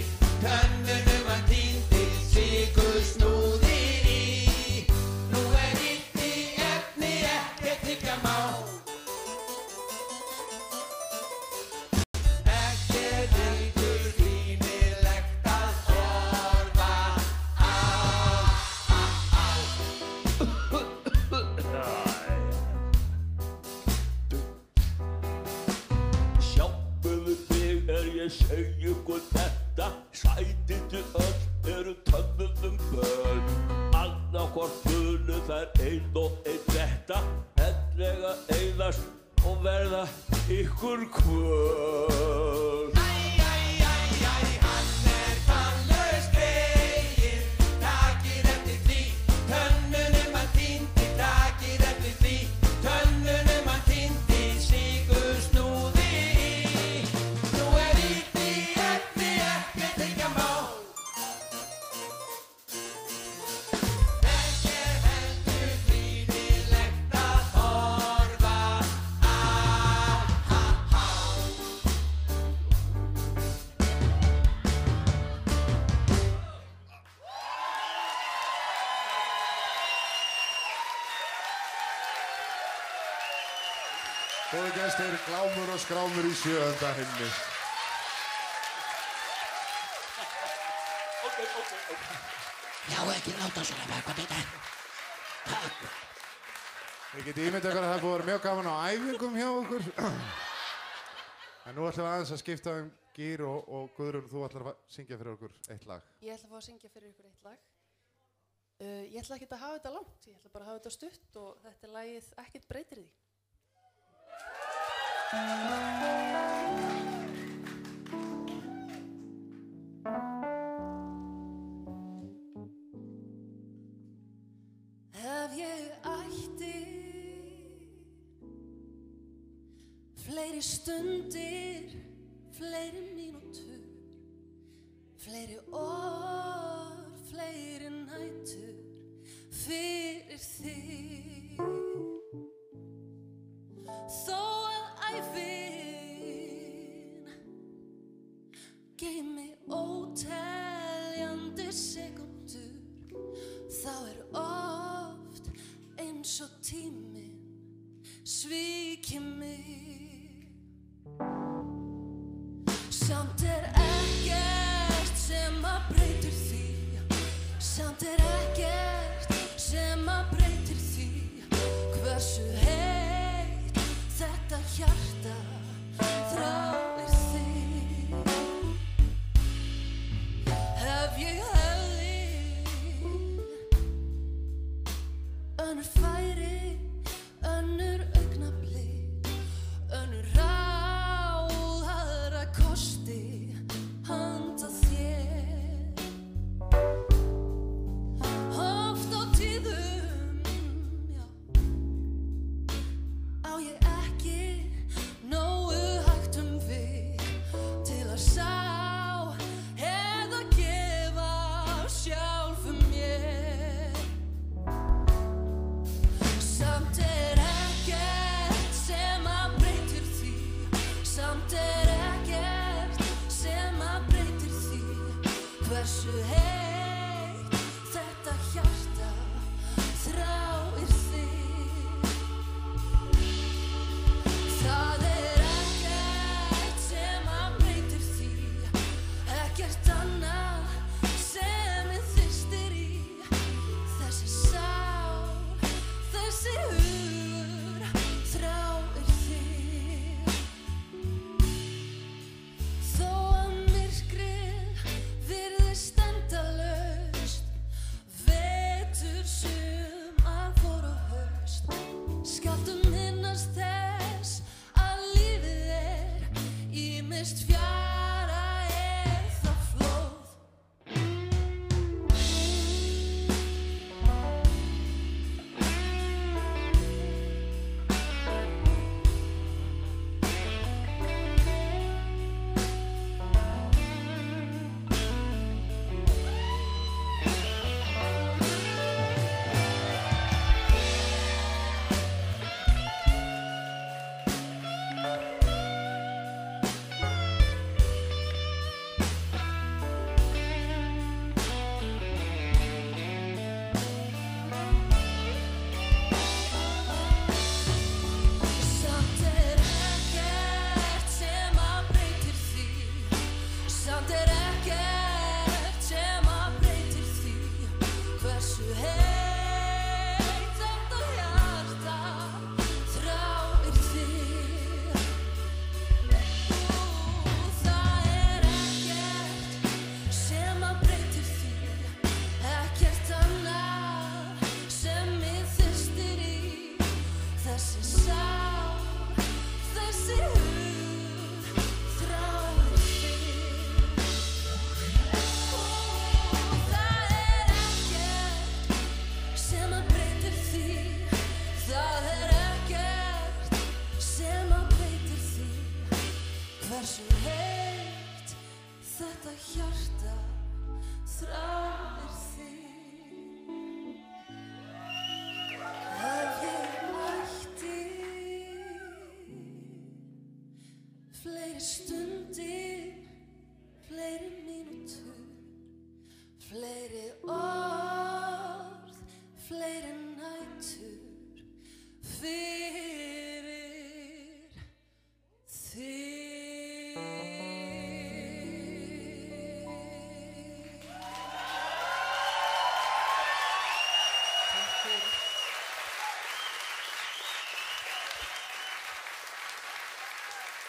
Speaker 13: tönnunum hann týndi, sykursnúðir í. Nú er illt í efni, ekkert hygga má. Ekkert heldur grínilegt að horfa á.
Speaker 19: Sjáuðu mig ég segi ykkur þetta, sætindi öll eru tönnunum börn. Annarkvort munu þær ein og ein þetta, ellega eyðast og verða ykkur kvöld.
Speaker 13: Hann er tannlaus greyið, takið eftir því, tönnunum hann týndi, takið eftir því, tönnunum hann týndi, sykursnúðir í. Nú er illt í efni, ekkert hygga má. Ekkert heldur grínilegt að horfa á.
Speaker 4: Góðu gestir, Glámur og Skrámur í 7. himni.
Speaker 9: Já, ekki láta svona með hvað þetta. Takk.
Speaker 4: Ég geti ímyndað ykkur að það er búið að vera mjög gaman á æfingum hjá okkur. En nú ætlum við aðeins að skipta gír og Guðrún, þú ætlar að syngja fyrir okkur eitt lag.
Speaker 11: Ég ætla að fá að syngja fyrir ykkur eitt lag. Ég ætla ekki að hafa þetta langt, ég ætla bara að hafa þetta stutt og þetta er lagið Ekkert breytir því.
Speaker 10: Ef ég ætti fleiri stundir, fleiri mínútur, fleiri orð, fleiri nætur fyrir þig. Þó að ævin geymi óteljandi sekúndur, þá er oft eins og tíminn svíki mig. Samt er ekkert sem að breytir því, samt er ekkert sem að breytir því, hversu heitt þetta hjarta þráir þig. Ef ég hefði önnur færi, önnur augnablik, önnur ráð, aðra kosti handa þér. Oft á tíðum, já, á ég ekki nógu hægt vik til að sá eða gefa sjálfum mér. Samt er ekkert sem að breytir því, samt er ekkert sem að breytir því, hversu heitt þetta hjarta þráir þig. Það er ekkert sem að breytir því, ekkert annað sem ég þyrstir í, þessi sál, þessi hugur þráir þig. Þó að myrkrið virðist endalaust, vetur, sumar, vor og haust, skaltu minnast þess að lífið er ýmist fjara eða flóð. Samt er ekkert sem að breytir því, samt er ekkert sem að breytir því, hversu heitt þetta hjarta þráir þig. Það er ekkert sem að breytir því, ekkert annað sem ég þyrstir í, þessi sál, þessi hug þráir þig. Það er ekkert sem að breytir því, það er ekkert sem að breytir því, hversu heitt þetta hjarta þráir þig. Ef ég ætti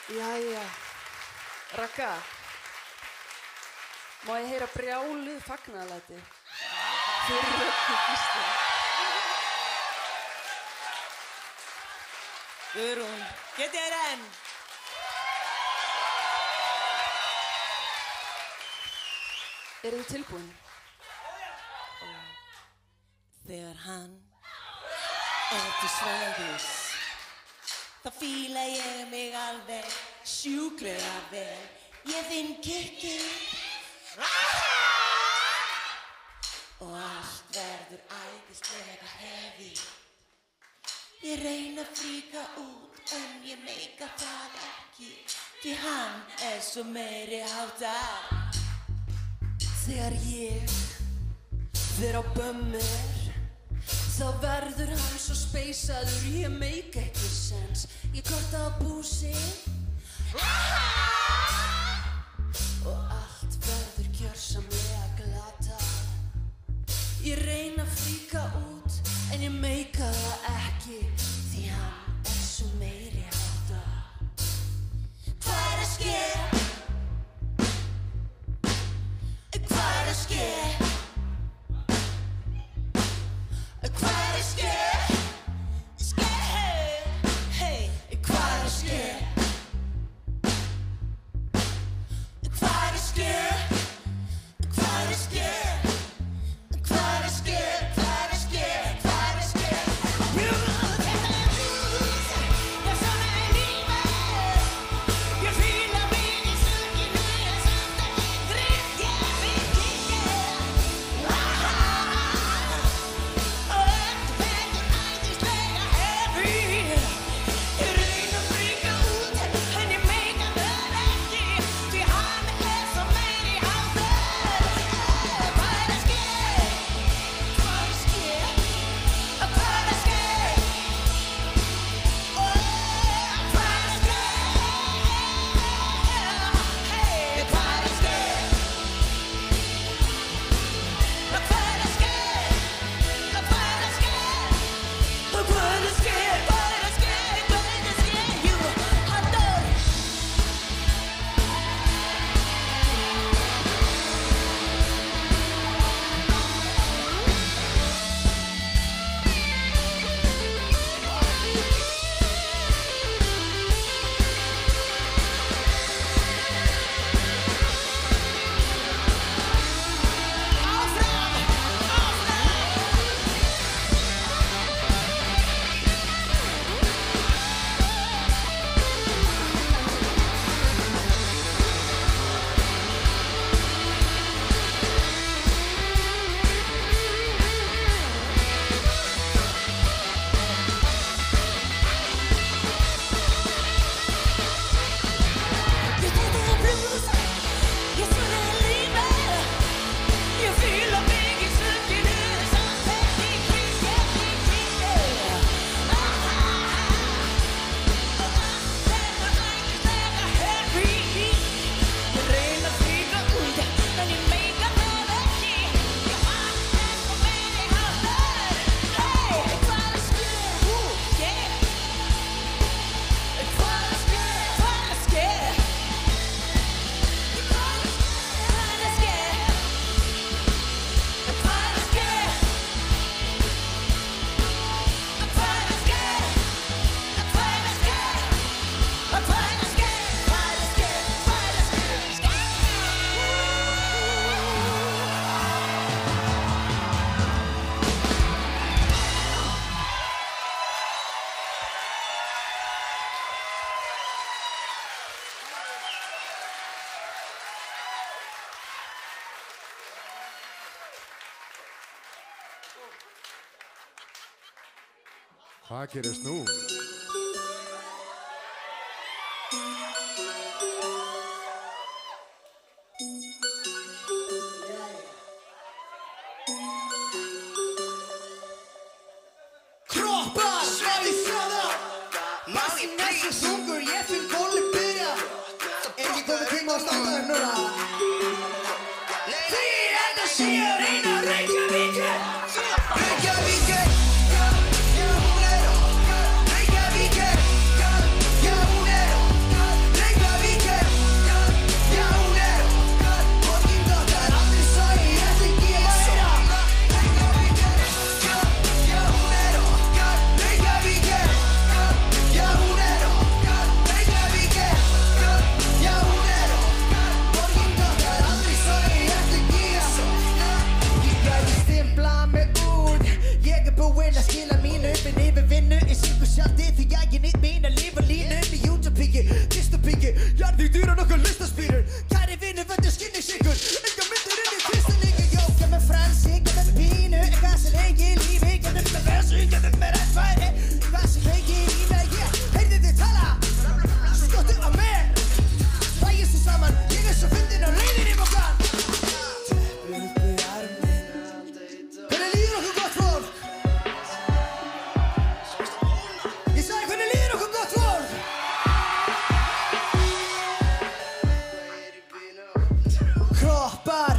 Speaker 11: Jæja, Ragga, má ég heyra brjáluð fagnaðarlæti fyrir Rögnu Gísla?
Speaker 14: Guðrún, getið þér enn?
Speaker 11: Eru þið tilbúin?
Speaker 14: Þegar hann til svæðis þá fíla ég mig alveg sjúklega vel. Ég finn kikki og allt verður æðislega hefi. Ég reyna að fríka út en ég meika það ekki því hann svo meiri háttar.
Speaker 9: Þegar ég fer á bömmur þá verður hann svo speysaður, ég meik ekki sens. Ég korta á búsi og allt verður gjörsamlega glatað. Ég reyna að fríka út en ég meika það ekki því hann svo meiri háttar.
Speaker 18: Hvað að ske? Hvað að ske? Hvað að ske? Ske, hey, hvað að ske? Hvað að ske? Hvað að ske? Hvað að ske? Hvað að ske? Hvað að ske? Ég svona lífið. Ég fíla mig í sukinu en samt ekki drykk ég mig kikki.
Speaker 4: Hvað gerist nú?
Speaker 9: Kroppar, svæði þjóða Massin þessi þungur, ég finn góli byrja Ekki komið tíma að standa þér núna Því þetta séu reyna Reykjavík Reykjavík daginn í mín að lifa línum í Jútapíki, Kistapíki, jarðvík dýran okkur listaspýrur. Kæri vinur, vöndu skinni sigur, enga myndir inn í kristalíki. Jó, gef mér fransi, gef mér pínu, eitthvað sem lengi í lífi, gef mér með versu, gef mér rættfæri, eitthvað sem lengi í lífi, ég heyrði þið tala, skottu á mér, hlægist þið saman, ég svo fyndin á leiðinni okkar. Teppur uppi arminn, hvernig líður okkur gott fólk? Ég sagði hvernig líður okkur gott fólk? Kroppar,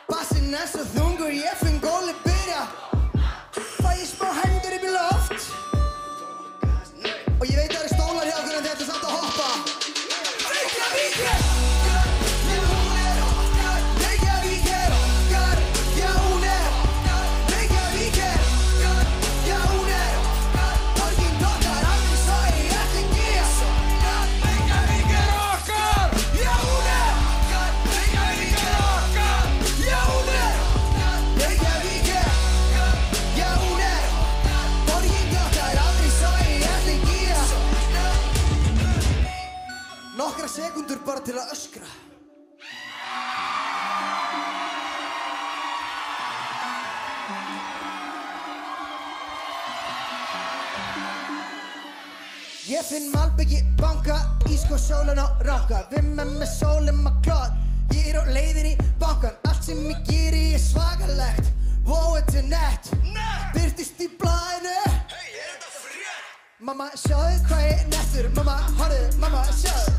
Speaker 9: bassinn er svo þungur, ég finn gólið byrja. Fæ ég smá hendur upp í loft, og ég veit það eru stólar hjá okkur en þetta er samt að hoppa. Reykjavík er okkar, já hún er okkar. Reykjavík er okkar, já hún er okkar. Reykjavík er okkar, já hún er okkar. Borgin okkar, aldrei svo í ætlingi að sokka. Reykjavík er okkar, já hún er okkar. Reykjavík er okkar, já hún er okkar. Reykjavík er okkar, já hún er okkar. Borgin okkar, aldrei svo í ætlingi að sokka. Nokkra sekúndur bara til að öskra. Ég finn malbyggi banka, ísko sólan á ráka. Vimma með sólum að klóð, ég er á leiðin í bankan. Allt sem ég geri er svakalegt, wow þetta er nett. Birtist í blaðinu, mamma sjáðu hvað ég er nettur. Mamma horfðu, mamma sjáðu.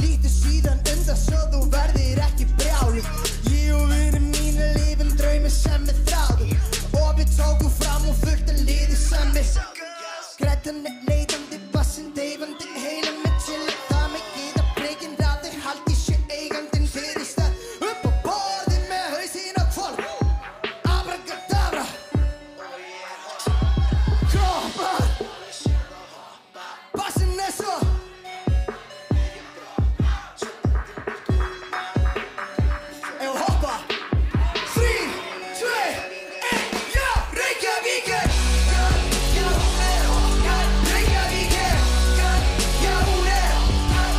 Speaker 9: Lítið síðan undan svo þú verðir ekki brjáluð. Ég og vinir mínir lifum draumi sem við þráðum, og við tókum fram og fullt að liði sem við skrættan er leitandi, bassinn deyfandi, heila með chilla. Það mikið að breikin ráði, haldi sér eigandinn fyrir stað upp á borðið með hausinn á hvolf. Abracadabra, kroppar, bassinn er svo ef hoppa 3, 2, 1, já, Reykjavík er okkar, já hún er okkar. Reykjavík er okkar, já hún er okkar.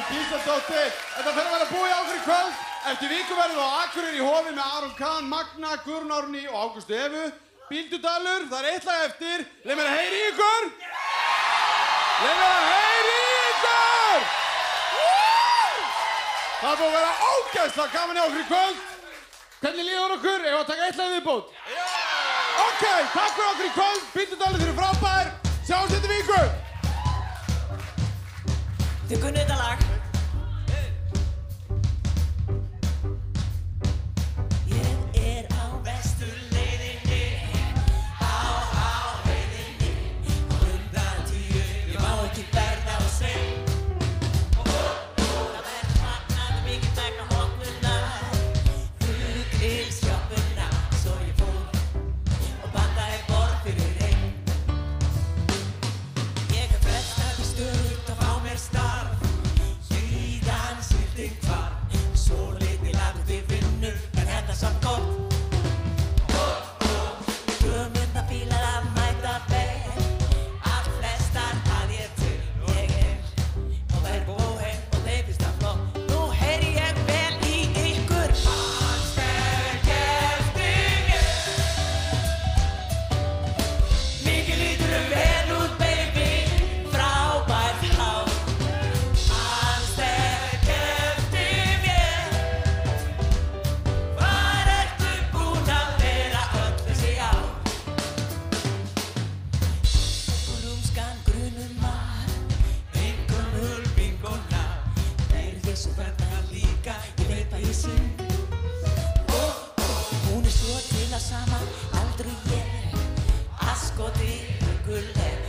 Speaker 1: Gísladóttir. Þetta fer að vera búið á okkur í kvöld. Eftir viku verðum við á Akureyri í Hofi með Aron Kahn, Magna, Guðrún Árný og Ágústu Evu. Bíldudalur, það er eitt lag eftir. Leið mér að heyri í ykkur. Leið mér að heyri í ykkur. Það er búið að vera ógeðslega gaman hjá okkur í kvöld. Hvernig líður okkur? Eigum við að taka eitt lag viðbót? Já! Ok, takk fyrir okkur í kvöld. Bíldudalur, þið eru frábær. Sjáumst eftir viku.
Speaker 9: Þið kunnið þetta lag. Ég er á vesturleiðinni, á heiðinni, á 110, ég má ekki verða á sveif. Það verður fagnað mikið vegna opnunar, grillsjoppuna, svo ég fór og bandaði borð fyrir einn. Ég hef frestað í stöðugt að fá mér starf, síðan sýlding hvar, svo litið lagur þið vinnur, en þetta samt gott. Gömunda bílar að mæta vel, allt flestar að ég til, ég er og verð bóheim og þeir finnst það flott. Nú heyri ég vel í ykkur, Ansberg eftir mér. Mikið líturum vel út, baby, frábært hár. Ansberg eftir mér. Hvar ertu búin að vera öll þessi ár? Lúmskan grunum var, engum hulbingona. Þeir þessu verða líka, ég veit að ég syng. Hún er svo til að sama aldrei ég, askoti huguleg.